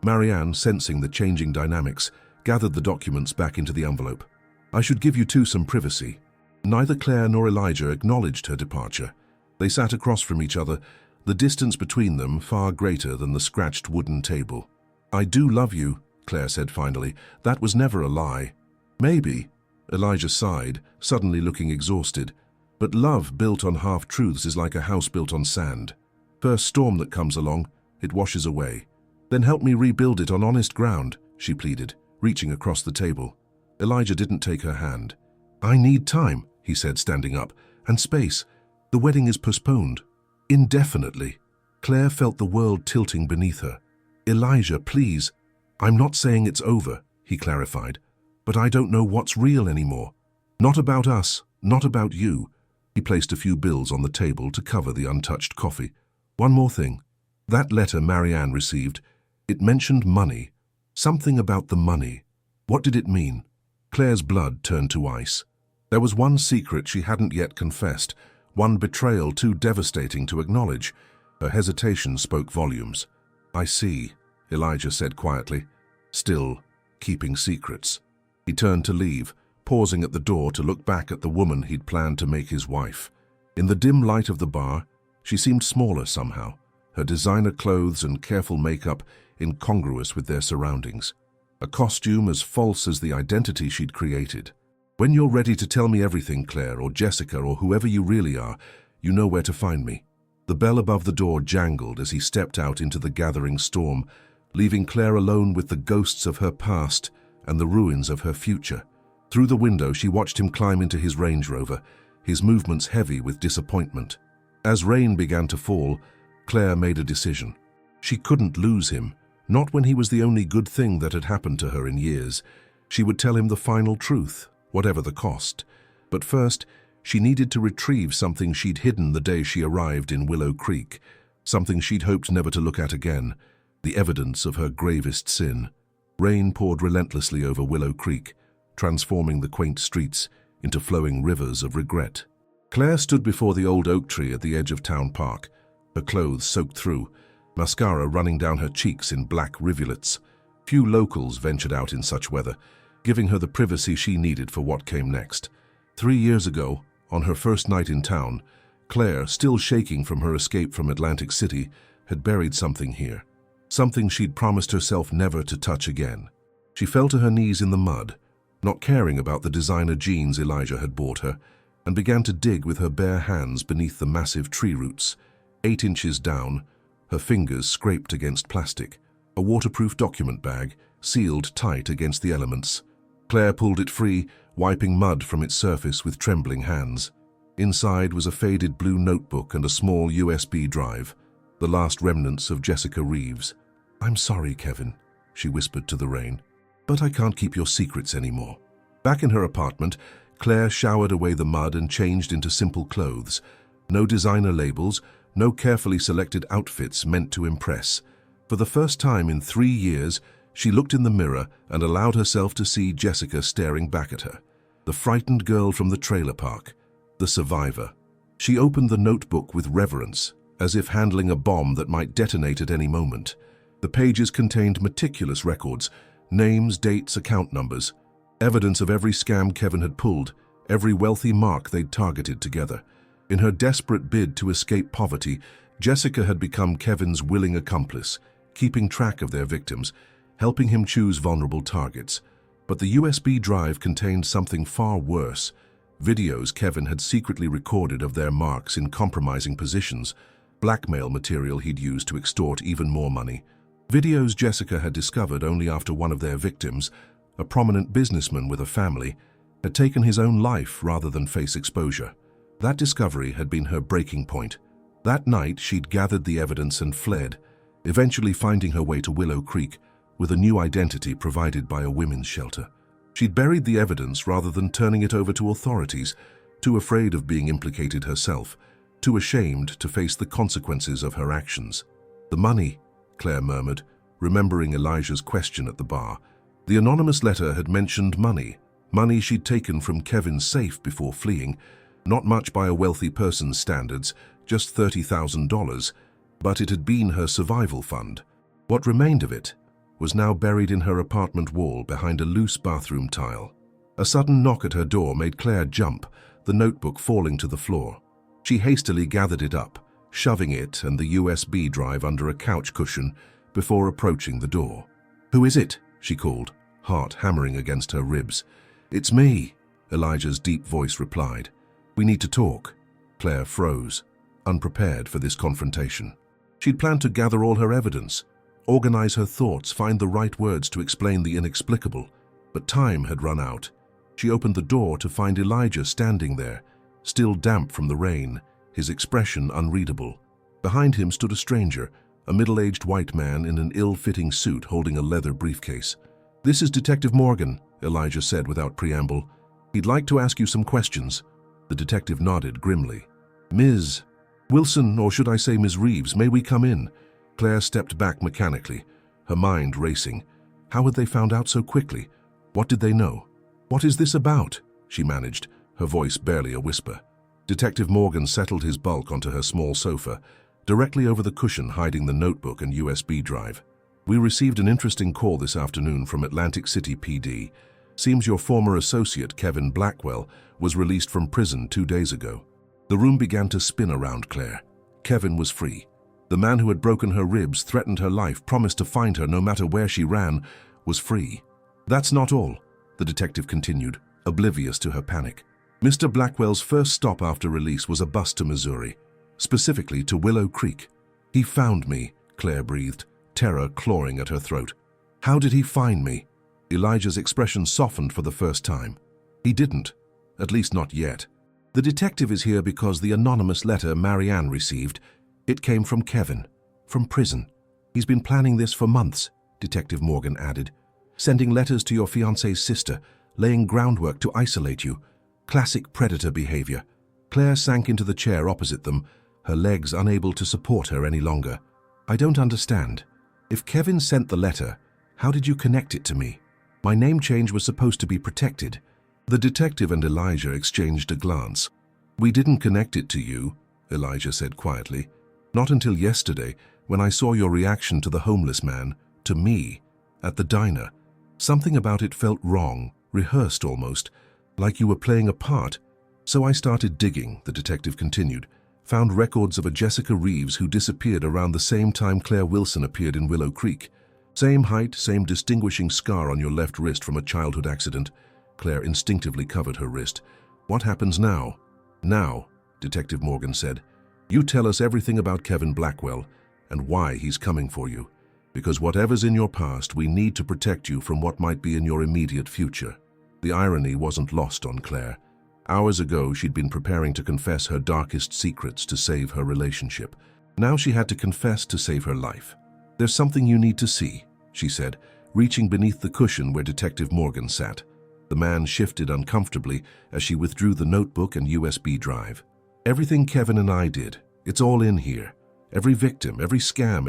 Marianne, sensing the changing dynamics, gathered the documents back into the envelope. I should give you two some privacy. Neither Claire nor Elijah acknowledged her departure. They sat across from each other, the distance between them far greater than the scratched wooden table. I do love you, Claire said finally. That was never a lie. Maybe, Elijah sighed, suddenly looking exhausted. But love built on half-truths is like a house built on sand. First storm that comes along, it washes away. Then help me rebuild it on honest ground, she pleaded, reaching across the table. Elijah didn't take her hand. I need time, he said, standing up, and space. The wedding is postponed. Indefinitely. Claire felt the world tilting beneath her. Elijah, please. I'm not saying it's over, he clarified, but I don't know what's real anymore. Not about us, not about you. He placed a few bills on the table to cover the untouched coffee. One more thing. That letter Marianne received, it mentioned money. Something about the money. What did it mean? Claire's blood turned to ice. There was one secret she hadn't yet confessed, one betrayal too devastating to acknowledge. Her hesitation spoke volumes. I see, Elijah said quietly, still keeping secrets. He turned to leave, pausing at the door to look back at the woman he'd planned to make his wife. In the dim light of the bar, she seemed smaller somehow, her designer clothes and careful makeup incongruous with their surroundings. A costume as false as the identity she'd created. When you're ready to tell me everything, Claire, or Jessica, or whoever you really are, you know where to find me. The bell above the door jangled as he stepped out into the gathering storm, leaving Claire alone with the ghosts of her past and the ruins of her future. Through the window, she watched him climb into his Range Rover, his movements heavy with disappointment. As rain began to fall, Claire made a decision. She couldn't lose him, not when he was the only good thing that had happened to her in years. She would tell him the final truth, whatever the cost. But first, she needed to retrieve something she'd hidden the day she arrived in Willow Creek, something she'd hoped never to look at again, the evidence of her gravest sin. Rain poured relentlessly over Willow Creek, transforming the quaint streets into flowing rivers of regret. Claire stood before the old oak tree at the edge of Town Park, her clothes soaked through, mascara running down her cheeks in black rivulets. Few locals ventured out in such weather, giving her the privacy she needed for what came next. 3 years ago, on her first night in town, Claire, still shaking from her escape from Atlantic City, had buried something here. Something she'd promised herself never to touch again. She fell to her knees in the mud, not caring about the designer jeans Elijah had bought her, and began to dig with her bare hands beneath the massive tree roots. 8 inches down, her fingers scraped against plastic, a waterproof document bag, sealed tight against the elements. Claire pulled it free, wiping mud from its surface with trembling hands. Inside was a faded blue notebook and a small USB drive, the last remnants of Jessica Reeves. "I'm sorry, Kevin," she whispered to the rain, "but I can't keep your secrets anymore." Back in her apartment, Claire showered away the mud and changed into simple clothes. No designer labels, no carefully selected outfits meant to impress. For the first time in 3 years, she looked in the mirror and allowed herself to see Jessica staring back at her. The frightened girl from the trailer park, the survivor. She opened the notebook with reverence, as if handling a bomb that might detonate at any moment. The pages contained meticulous records, names, dates, account numbers, evidence of every scam Kevin had pulled, every wealthy mark they'd targeted together. In her desperate bid to escape poverty, Jessica had become Kevin's willing accomplice, keeping track of their victims, helping him choose vulnerable targets. But the USB drive contained something far worse. Videos Kevin had secretly recorded of their marks in compromising positions, blackmail material he'd used to extort even more money. Videos Jessica had discovered only after one of their victims, a prominent businessman with a family, had taken his own life rather than face exposure. That discovery had been her breaking point. That night, she'd gathered the evidence and fled, eventually finding her way to Willow Creek with a new identity provided by a women's shelter. She'd buried the evidence rather than turning it over to authorities, too afraid of being implicated herself, too ashamed to face the consequences of her actions. "The money," Claire murmured, remembering Elijah's question at the bar. The anonymous letter had mentioned money she'd taken from Kevin's safe before fleeing. Not much by a wealthy person's standards, just $30,000, but it had been her survival fund. What remained of it was now buried in her apartment wall behind a loose bathroom tile. A sudden knock at her door made Claire jump, the notebook falling to the floor. She hastily gathered it up, shoving it and the USB drive under a couch cushion before approaching the door. "Who is it?" she called, heart hammering against her ribs. "It's me," Elijah's deep voice replied. "We need to talk." Claire froze, unprepared for this confrontation. She'd planned to gather all her evidence, organize her thoughts, find the right words to explain the inexplicable. But time had run out. She opened the door to find Elijah standing there, still damp from the rain, his expression unreadable. Behind him stood a stranger, a middle-aged white man in an ill-fitting suit holding a leather briefcase. "This is Detective Morgan," Elijah said without preamble. "He'd like to ask you some questions." The detective nodded grimly. "Ms. Wilson, or should I say Ms. Reeves, may we come in?" Claire stepped back mechanically, her mind racing. How had they found out so quickly? What did they know? "What is this about?" she managed, her voice barely a whisper. Detective Morgan settled his bulk onto her small sofa, directly over the cushion hiding the notebook and USB drive. "We received an interesting call this afternoon from Atlantic City PD. Seems your former associate, Kevin Blackwell, was released from prison 2 days ago." The room began to spin around Claire. Kevin was free. The man who had broken her ribs, threatened her life, promised to find her no matter where she ran, was free. "That's not all," the detective continued, oblivious to her panic. "Mr. Blackwell's first stop after release was a bus to Missouri, specifically to Willow Creek. He found me," Claire breathed, terror clawing at her throat. "How did he find me?" Elijah's expression softened for the first time. "He didn't, at least not yet. The detective is here because the anonymous letter Marianne received, it came from Kevin, from prison. He's been planning this for months," Detective Morgan added. "Sending letters to your fiancée's sister, laying groundwork to isolate you. Classic predator behavior." Claire sank into the chair opposite them, her legs unable to support her any longer. "I don't understand. If Kevin sent the letter, how did you connect it to me? My name change was supposed to be protected. The detective and Elijah exchanged a glance. "We didn't connect it to you," Elijah said quietly. "Not until yesterday, when I saw your reaction to the homeless man, to me, at the diner. Something about it felt wrong, rehearsed almost, like you were playing a part. So I started digging," the detective continued. "Found records of a Jessica Reeves who disappeared around the same time Claire Wilson appeared in Willow Creek. Same height, same distinguishing scar on your left wrist from a childhood accident." Claire instinctively covered her wrist. "What happens now?" "Now," Detective Morgan said, "you tell us everything about Kevin Blackwell and why he's coming for you. Because whatever's in your past, we need to protect you from what might be in your immediate future." The irony wasn't lost on Claire. Hours ago, she'd been preparing to confess her darkest secrets to save her relationship. Now she had to confess to save her life. "There's something you need to see," she said, reaching beneath the cushion where Detective Morgan sat. The man shifted uncomfortably as she withdrew the notebook and USB drive. "Everything Kevin and I did, it's all in here. Every victim, every scam,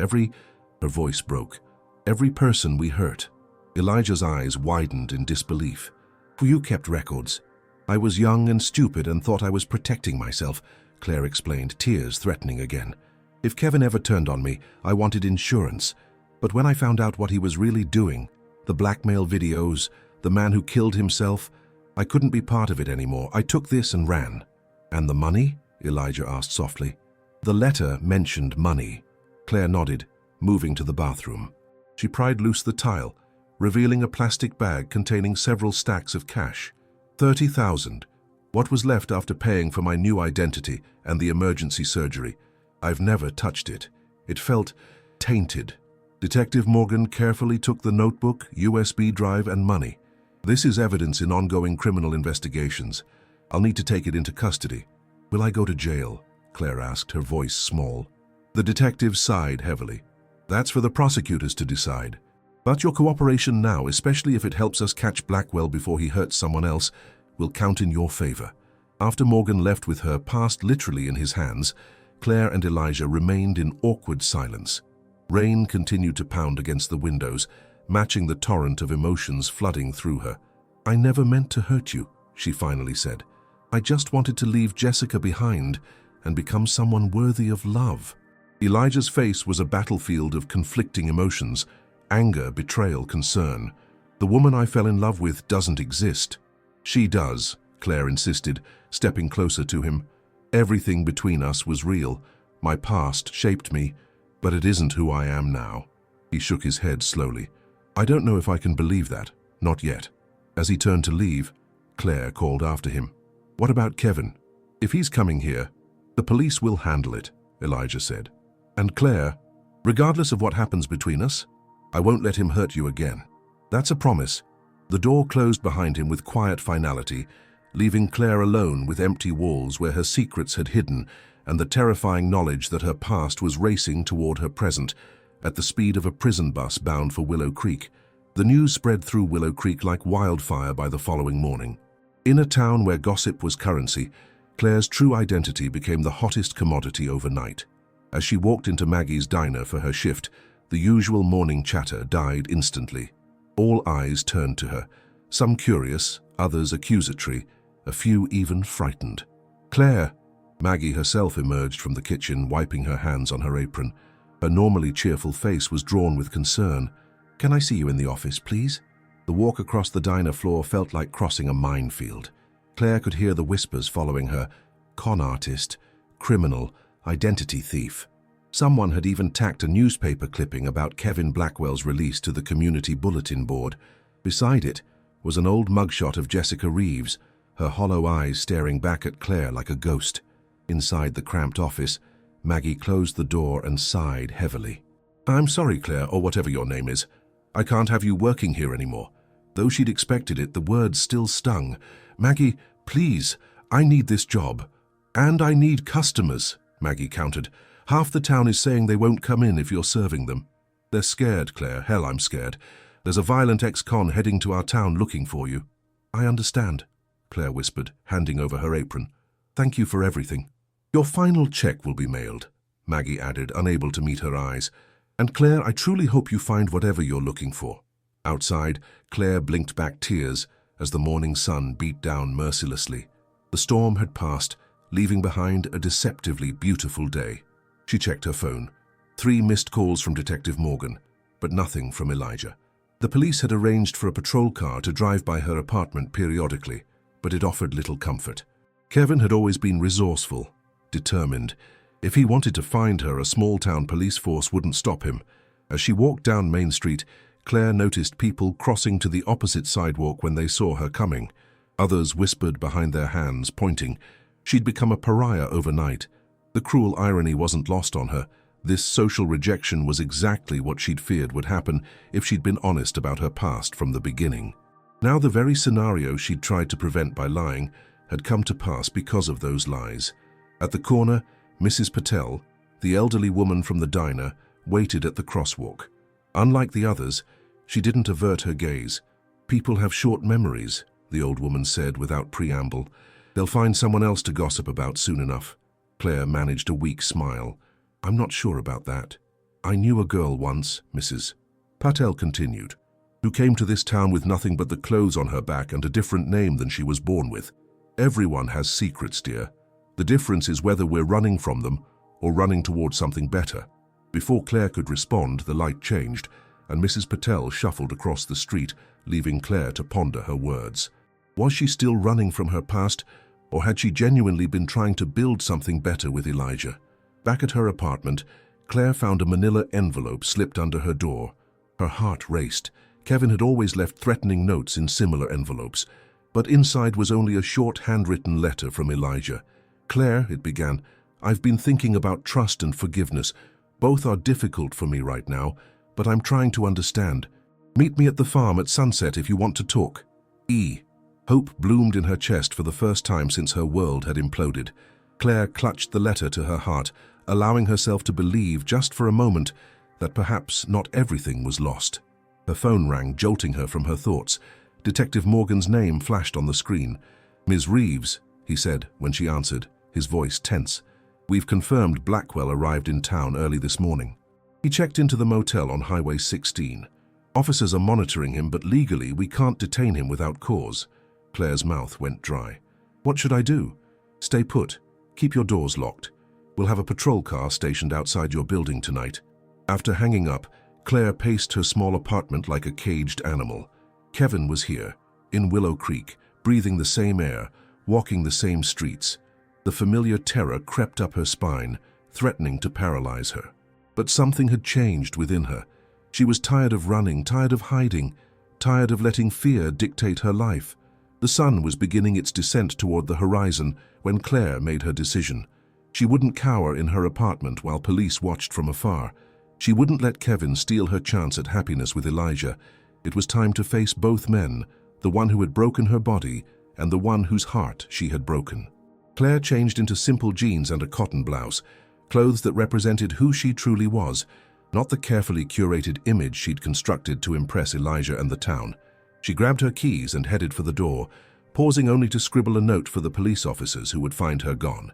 Her voice broke. "Every person we hurt." Elijah's eyes widened in disbelief. "You kept records." "I was young and stupid and thought I was protecting myself," Claire explained, tears threatening again. "If Kevin ever turned on me, I wanted insurance. But when I found out what he was really doing, the blackmail videos, the man who killed himself, I couldn't be part of it anymore. I took this and ran." "And the money?" Elijah asked softly. "The letter mentioned money." Claire nodded, moving to the bathroom. She pried loose the tile, revealing a plastic bag containing several stacks of cash. 30,000. What was left after paying for my new identity and the emergency surgery. I've never touched it. It felt tainted. Detective Morgan carefully took the notebook, USB drive, and money. "This is evidence in ongoing criminal investigations. I'll need to take it into custody." "Will I go to jail?" Claire asked, her voice small. The detective sighed heavily. "That's for the prosecutors to decide. But your cooperation now, especially if it helps us catch Blackwell before he hurts someone else, will count in your favor." After Morgan left with her past literally in his hands, Claire and Elijah remained in awkward silence. Rain continued to pound against the windows, matching the torrent of emotions flooding through her. "I never meant to hurt you," she finally said. "I just wanted to leave Jessica behind and become someone worthy of love." Elijah's face was a battlefield of conflicting emotions: anger, betrayal, concern. "The woman I fell in love with doesn't exist." "She does," Claire insisted, stepping closer to him. "Everything between us was real. My past shaped me, but it isn't who I am now." He shook his head slowly. "I don't know if I can believe that. Not yet." As he turned to leave, Claire called after him. "What about Kevin?" "If he's coming here, the police will handle it," Elijah said. "And Claire, regardless of what happens between us, I won't let him hurt you again." "That's a promise." The door closed behind him with quiet finality, leaving Claire alone with empty walls where her secrets had hidden and the terrifying knowledge that her past was racing toward her present at the speed of a prison bus bound for Willow Creek. The news spread through Willow Creek like wildfire by the following morning. In a town where gossip was currency, Claire's true identity became the hottest commodity overnight. As she walked into Maggie's diner for her shift, the usual morning chatter died instantly. All eyes turned to her, some curious, others accusatory, a few even frightened. "Claire!" Maggie herself emerged from the kitchen, wiping her hands on her apron. Her normally cheerful face was drawn with concern. "Can I see you in the office, please?" The walk across the diner floor felt like crossing a minefield. Claire could hear the whispers following her: con artist, criminal, identity thief. Someone had even tacked a newspaper clipping about Kevin Blackwell's release to the community bulletin board. Beside it was an old mugshot of Jessica Reeves, her hollow eyes staring back at Claire like a ghost. Inside the cramped office, Maggie closed the door and sighed heavily. "I'm sorry, Claire, or whatever your name is. I can't have you working here anymore." Though she'd expected it, the words still stung. "Maggie, please, I need this job. And I need customers," Maggie countered. "Half the town is saying they won't come in if you're serving them." "They're scared, Claire. Hell, I'm scared. There's a violent ex-con heading to our town looking for you." "I understand," Claire whispered, handing over her apron. "Thank you for everything." "Your final check will be mailed," Maggie added, unable to meet her eyes. "And Claire, I truly hope you find whatever you're looking for." Outside, Claire blinked back tears, as the morning sun beat down mercilessly. The storm had passed, leaving behind a deceptively beautiful day. She checked her phone. 3 missed calls from Detective Morgan, but nothing from Elijah. The police had arranged for a patrol car to drive by her apartment periodically, but it offered little comfort. Kevin had always been resourceful, determined. If he wanted to find her, a small-town police force wouldn't stop him. As she walked down Main Street, Claire noticed people crossing to the opposite sidewalk when they saw her coming. Others whispered behind their hands, pointing. She'd become a pariah overnight. The cruel irony wasn't lost on her. This social rejection was exactly what she'd feared would happen if she'd been honest about her past from the beginning. Now the very scenario she'd tried to prevent by lying had come to pass because of those lies. At the corner, Mrs. Patel, the elderly woman from the diner, waited at the crosswalk. Unlike the others, she didn't avert her gaze. "People have short memories," the old woman said without preamble. "They'll find someone else to gossip about soon enough." Claire managed a weak smile. "I'm not sure about that. I knew a girl once," Mrs. Patel continued, "who came to this town with nothing but the clothes on her back and a different name than she was born with. Everyone has secrets, dear. The difference is whether we're running from them or running towards something better." Before Claire could respond, the light changed, and Mrs. Patel shuffled across the street, leaving Claire to ponder her words. Was she still running from her past, or had she genuinely been trying to build something better with Elijah? Back at her apartment, Claire found a manila envelope slipped under her door. Her heart raced. Kevin had always left threatening notes in similar envelopes, but inside was only a short handwritten letter from Elijah. "Claire," it began, "I've been thinking about trust and forgiveness. Both are difficult for me right now, but I'm trying to understand. Meet me at the farm at sunset if you want to talk. E." Hope bloomed in her chest for the first time since her world had imploded. Claire clutched the letter to her heart, allowing herself to believe just for a moment that perhaps not everything was lost. Her phone rang, jolting her from her thoughts. Detective Morgan's name flashed on the screen. "Ms. Reeves," he said when she answered, his voice tense. "We've confirmed Blackwell arrived in town early this morning." He checked into the motel on Highway 16. "Officers are monitoring him, but legally we can't detain him without cause." Claire's mouth went dry. "What should I do?" "Stay put. Keep your doors locked. We'll have a patrol car stationed outside your building tonight." After hanging up, Claire paced her small apartment like a caged animal. Kevin was here, in Willow Creek, breathing the same air, walking the same streets. The familiar terror crept up her spine, threatening to paralyze her. But something had changed within her. She was tired of running, tired of hiding, tired of letting fear dictate her life. The sun was beginning its descent toward the horizon when Claire made her decision. She wouldn't cower in her apartment while police watched from afar. She wouldn't let Kevin steal her chance at happiness with Elijah. It was time to face both men, the one who had broken her body and the one whose heart she had broken. Claire changed into simple jeans and a cotton blouse, clothes that represented who she truly was, not the carefully curated image she'd constructed to impress Elijah and the town. She grabbed her keys and headed for the door, pausing only to scribble a note for the police officers who would find her gone.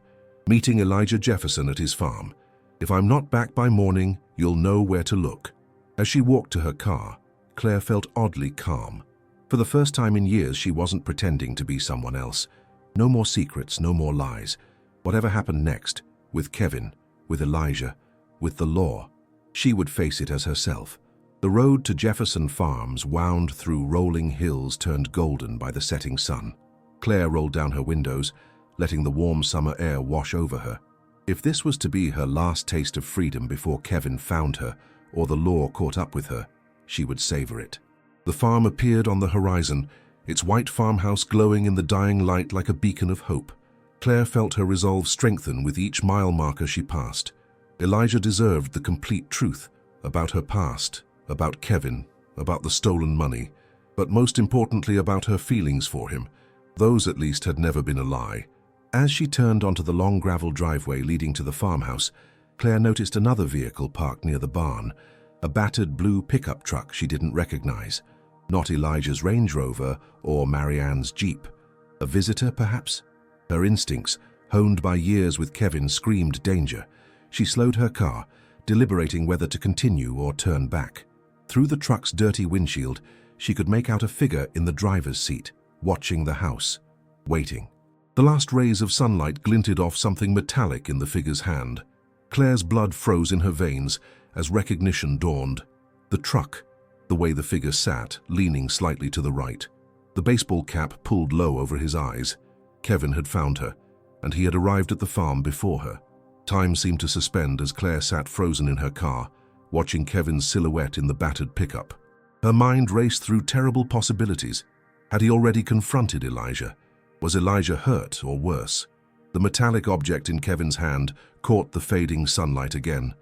"Meeting Elijah Jefferson at his farm. If I'm not back by morning, you'll know where to look." As she walked to her car, Claire felt oddly calm. For the first time in years, she wasn't pretending to be someone else. No more secrets, no more lies. Whatever happened next, with Kevin, with Elijah, with the law, she would face it as herself. The road to Jefferson Farms wound through rolling hills turned golden by the setting sun. Claire rolled down her windows, letting the warm summer air wash over her. If this was to be her last taste of freedom before Kevin found her or the law caught up with her, she would savor it. The farm appeared on the horizon, its white farmhouse glowing in the dying light like a beacon of hope. Claire felt her resolve strengthen with each mile marker she passed. Elijah deserved the complete truth about her past, about Kevin, about the stolen money, but most importantly about her feelings for him. Those at least had never been a lie. As she turned onto the long gravel driveway leading to the farmhouse, Claire noticed another vehicle parked near the barn, a battered blue pickup truck she didn't recognize. Not Elijah's Range Rover or Marianne's Jeep. A visitor, perhaps? Her instincts, honed by years with Kevin, screamed danger. She slowed her car, deliberating whether to continue or turn back. Through the truck's dirty windshield, she could make out a figure in the driver's seat. watching the house, waiting. The last rays of sunlight glinted off something metallic in the figure's hand. Claire's blood froze in her veins as recognition dawned. The truck, the way the figure sat, leaning slightly to the right. The baseball cap pulled low over his eyes. Kevin had found her, and he had arrived at the farm before her. Time seemed to suspend as Claire sat frozen in her car, watching Kevin's silhouette in the battered pickup. Her mind raced through terrible possibilities. Had he already confronted Elijah? Was Elijah hurt or worse? The metallic object in Kevin's hand caught the fading sunlight again.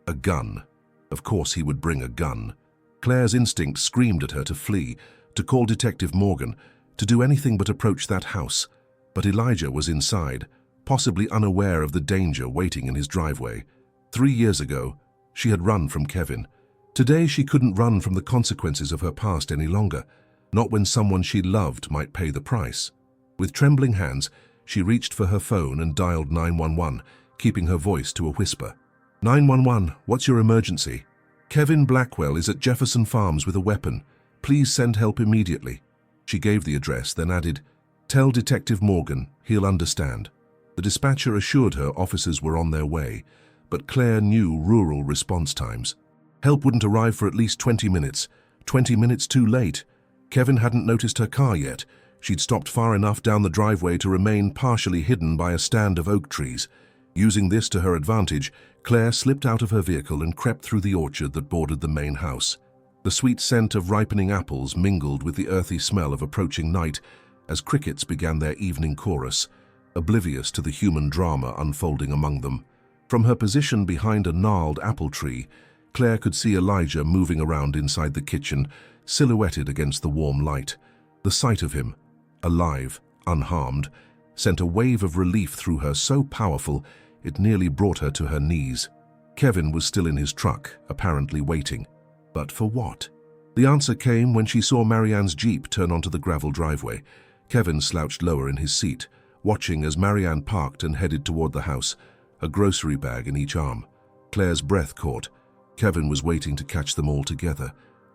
A gun. Of course he would bring a gun. Claire's instinct screamed at her to flee, to call Detective Morgan, to do anything but approach that house. But Elijah was inside, possibly unaware of the danger waiting in his driveway. 3 years ago, she had run from Kevin. Today she couldn't run from the consequences of her past any longer, not when someone she loved might pay the price. With trembling hands, she reached for her phone and dialed 911, keeping her voice to a whisper. 911, what's your emergency? Kevin Blackwell is at Jefferson Farms with a weapon. Please send help immediately. She gave the address, then added, tell Detective Morgan, he'll understand. The dispatcher assured her officers were on their way, but Claire knew rural response times. Help wouldn't arrive for at least 20 minutes. 20 minutes too late. Kevin hadn't noticed her car yet. She'd stopped far enough down the driveway to remain partially hidden by a stand of oak trees. Using this to her advantage, Claire slipped out of her vehicle and crept through the orchard that bordered the main house. The sweet scent of ripening apples mingled with the earthy smell of approaching night as crickets began their evening chorus, oblivious to the human drama unfolding among them. From her position behind a gnarled apple tree, Claire could see Elijah moving around inside the kitchen, silhouetted against the warm light. The sight of him, alive, unharmed, sent a wave of relief through her so powerful it nearly brought her to her knees. Kevin was still in his truck, apparently waiting. But for what? The answer came when she saw Marianne's Jeep turn onto the gravel driveway. Kevin slouched lower in his seat, watching as Marianne parked and headed toward the house, a grocery bag in each arm. Claire's breath caught. Kevin was waiting to catch them all together.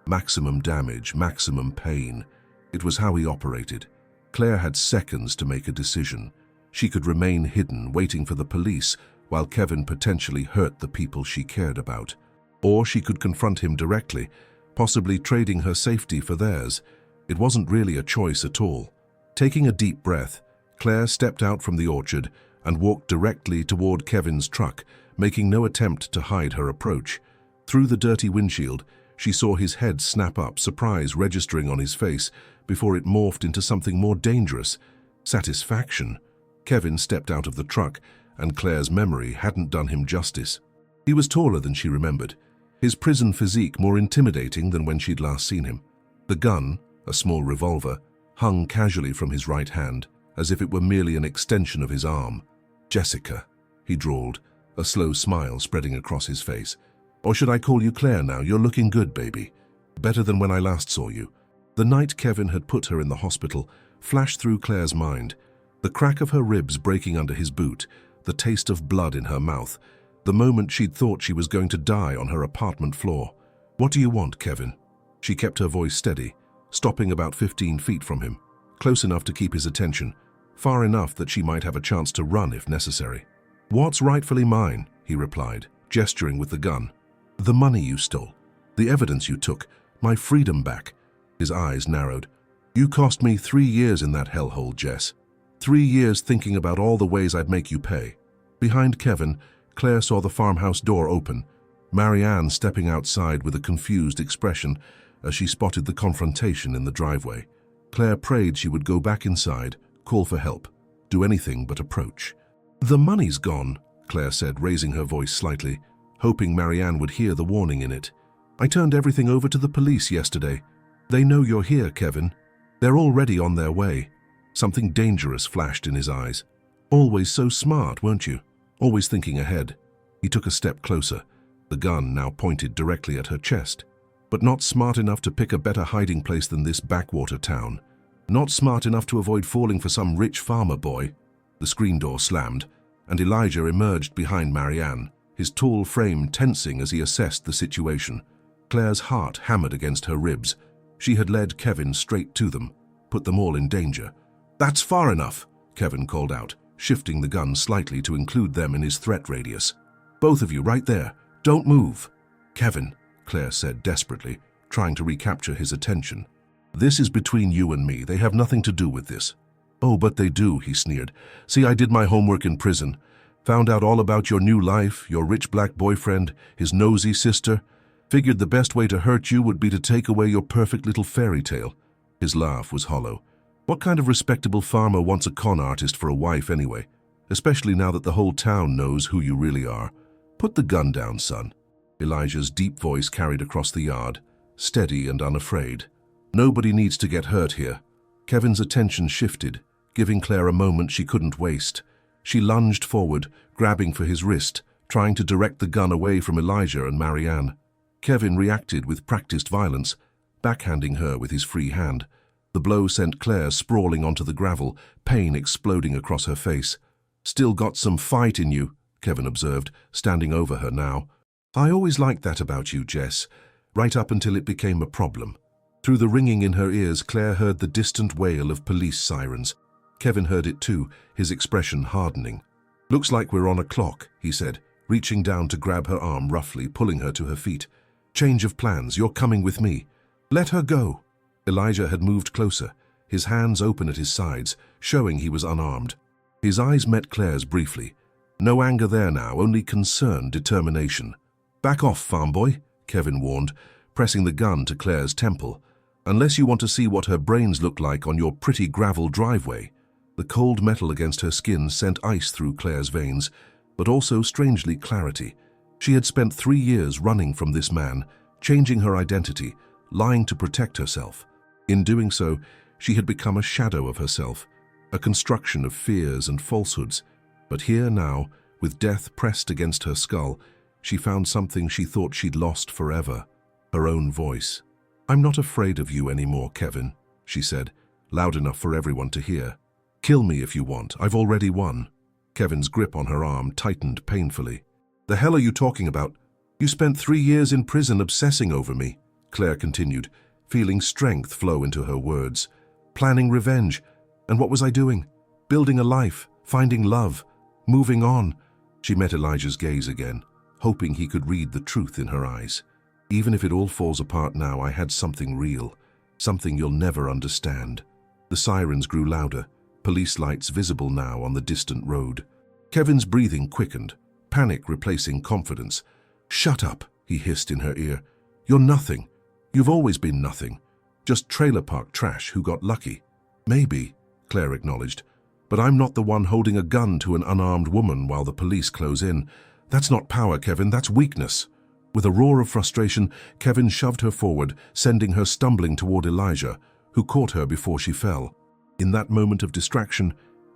Maximum damage, maximum pain. It was how he operated. Claire had seconds to make a decision. She could remain hidden, waiting for the police, while Kevin potentially hurt the people she cared about. Or she could confront him directly, possibly trading her safety for theirs. It wasn't really a choice at all. Taking a deep breath, Claire stepped out from the orchard and walked directly toward Kevin's truck, making no attempt to hide her approach. Through the dirty windshield, she saw his head snap up, surprise registering on his face before it morphed into something more dangerous, satisfaction. Kevin stepped out of the truck, and Claire's memory hadn't done him justice. He was taller than she remembered, his prison physique more intimidating than when she'd last seen him. The gun, a small revolver, hung casually from his right hand, as if it were merely an extension of his arm. Jessica, he drawled, a slow smile spreading across his face. Or should I call you Claire now? You're looking good, baby. Better than when I last saw you. The night Kevin had put her in the hospital flashed through Claire's mind. The crack of her ribs breaking under his boot, the taste of blood in her mouth, the moment she'd thought she was going to die on her apartment floor. What do you want, Kevin? She kept her voice steady, stopping about 15 feet from him, close enough to keep his attention, far enough that she might have a chance to run if necessary. What's rightfully mine? He replied, gesturing with the gun. The money you stole, the evidence you took, my freedom back. His eyes narrowed. You cost me 3 years in that hellhole, Jess. 3 years thinking about all the ways I'd make you pay. Behind Kevin, Claire saw the farmhouse door open, Marianne stepping outside with a confused expression as she spotted the confrontation in the driveway. Claire prayed she would go back inside, call for help, do anything but approach. The money's gone, Claire said, raising her voice slightly, hoping Marianne would hear the warning in it. I turned everything over to the police yesterday. They know you're here, Kevin. They're already on their way. Something dangerous flashed in his eyes. Always so smart, weren't you? Always thinking ahead. He took a step closer, the gun now pointed directly at her chest. But not smart enough to pick a better hiding place than this backwater town. Not smart enough to avoid falling for some rich farmer boy. The screen door slammed, and Elijah emerged behind Marianne, his tall frame tensing as he assessed the situation. Claire's heart hammered against her ribs. She had led Kevin straight to them. put them all in danger. "That's far enough," Kevin called out, shifting the gun slightly to include them in his threat radius. "Both of you right there. Don't move." "Kevin," Claire said desperately, trying to recapture his attention. "This is between you and me. They have nothing to do with this." "Oh, but they do," he sneered. "See, I did my homework in prison. Found out all about your new life, your rich black boyfriend, his nosy sister. Figured the best way to hurt you would be to take away your perfect little fairy tale." His laugh was hollow. "What kind of respectable farmer wants a con artist for a wife anyway? Especially now that the whole town knows who you really are. Put the gun down, son." Elijah's deep voice carried across the yard, steady and unafraid. "Nobody needs to get hurt here." Kevin's attention shifted, giving Claire a moment she couldn't waste. She lunged forward, grabbing for his wrist, trying to direct the gun away from Elijah and Marianne. Kevin reacted with practiced violence, backhanding her with his free hand. The blow sent Claire sprawling onto the gravel, pain exploding across her face. "Still got some fight in you," Kevin observed, standing over her now. "I always liked that about you, Jess, right up until it became a problem." Through the ringing in her ears, Claire heard the distant wail of police sirens. Kevin heard it too, his expression hardening. "Looks like we're on a clock," he said, reaching down to grab her arm roughly, pulling her to her feet. "Change of plans, you're coming with me." "Let her go." Elijah had moved closer, his hands open at his sides, showing he was unarmed. His eyes met Claire's briefly. No anger there now, only concern, determination. "Back off, farm boy," Kevin warned, pressing the gun to Claire's temple. "Unless you want to see what her brains look like on your pretty gravel driveway." The cold metal against her skin sent ice through Claire's veins, but also, strangely, clarity. She had spent 3 years running from this man, changing her identity, lying to protect herself. In doing so, she had become a shadow of herself, a construction of fears and falsehoods. But here now, with death pressed against her skull, she found something she thought she'd lost forever, her own voice. "I'm not afraid of you anymore, Kevin," she said, loud enough for everyone to hear. "Kill me if you want, I've already won." Kevin's grip on her arm tightened painfully. "The hell are you talking about? You spent 3 years in prison obsessing over me," Claire continued, feeling strength flow into her words. "Planning revenge. And what was I doing? Building a life, finding love, moving on." She met Elijah's gaze again, hoping he could read the truth in her eyes. "Even if it all falls apart now, I had something real, something you'll never understand." The sirens grew louder, police lights visible now on the distant road. Kevin's breathing quickened, panic replacing confidence. "Shut up," he hissed in her ear. "You're nothing. You've always been nothing. Just trailer park trash who got lucky." "Maybe," Claire acknowledged, "but I'm not the one holding a gun to an unarmed woman while the police close in. That's not power, Kevin, that's weakness." With a roar of frustration, Kevin shoved her forward, sending her stumbling toward Elijah, who caught her before she fell. In that moment of distraction,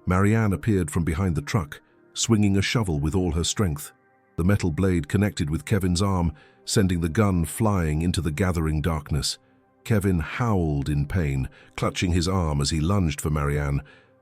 Marianne appeared from behind the truck, swinging a shovel with all her strength. The metal blade connected with Kevin's arm, sending the gun flying into the gathering darkness. Kevin howled in pain, clutching his arm as he lunged for Marianne,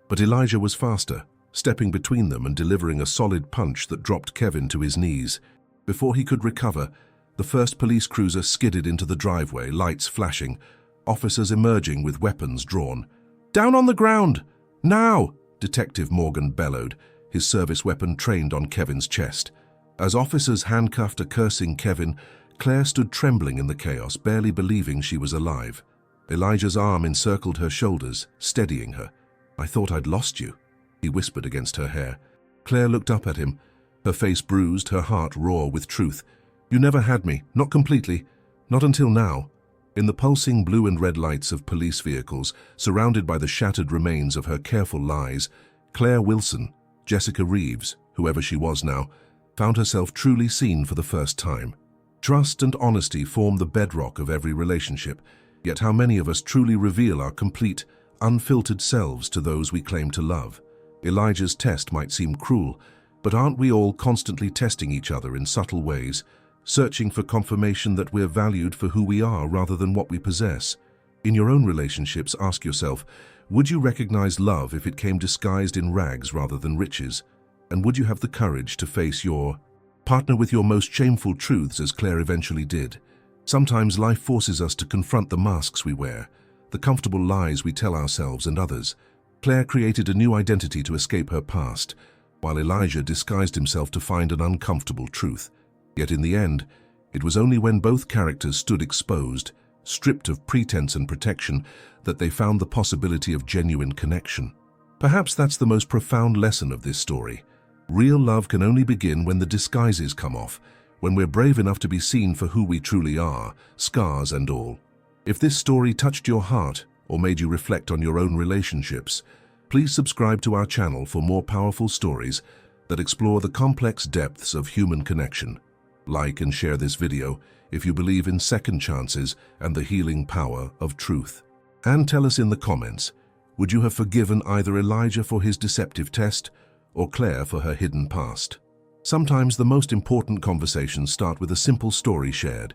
but Elijah was faster, stepping between them and delivering a solid punch that dropped Kevin to his knees. Before he could recover, the first police cruiser skidded into the driveway, lights flashing, officers emerging with weapons drawn. "Down on the ground! Now!" Detective Morgan bellowed, his service weapon trained on Kevin's chest. As officers handcuffed a cursing Kevin, Claire stood trembling in the chaos, barely believing she was alive. Elijah's arm encircled her shoulders, steadying her. "I thought I'd lost you," he whispered against her hair. Claire looked up at him, her face bruised, her heart raw with truth. "You never had me, not completely, not until now." In the pulsing blue and red lights of police vehicles, surrounded by the shattered remains of her careful lies, Claire Wilson, Jessica Reeves, whoever she was now, found herself truly seen for the first time. Trust and honesty form the bedrock of every relationship, yet how many of us truly reveal our complete, unfiltered selves to those we claim to love? Elijah's test might seem cruel, but aren't we all constantly testing each other in subtle ways, searching for confirmation that we're valued for who we are rather than what we possess? In your own relationships, ask yourself, would you recognize love if it came disguised in rags rather than riches? And would you have the courage to face your partner with your most shameful truths, as Claire eventually did? Sometimes life forces us to confront the masks we wear, the comfortable lies we tell ourselves and others. Claire created a new identity to escape her past, while Elijah disguised himself to find an uncomfortable truth. Yet in the end, it was only when both characters stood exposed, stripped of pretense and protection, that they found the possibility of genuine connection. Perhaps that's the most profound lesson of this story. Real love can only begin when the disguises come off, when we're brave enough to be seen for who we truly are, scars and all. If this story touched your heart or made you reflect on your own relationships, please subscribe to our channel for more powerful stories that explore the complex depths of human connection. Like and share this video if you believe in second chances and the healing power of truth. And tell us in the comments, would you have forgiven either Elijah for his deceptive test or Claire for her hidden past? Sometimes the most important conversations start with a simple story shared,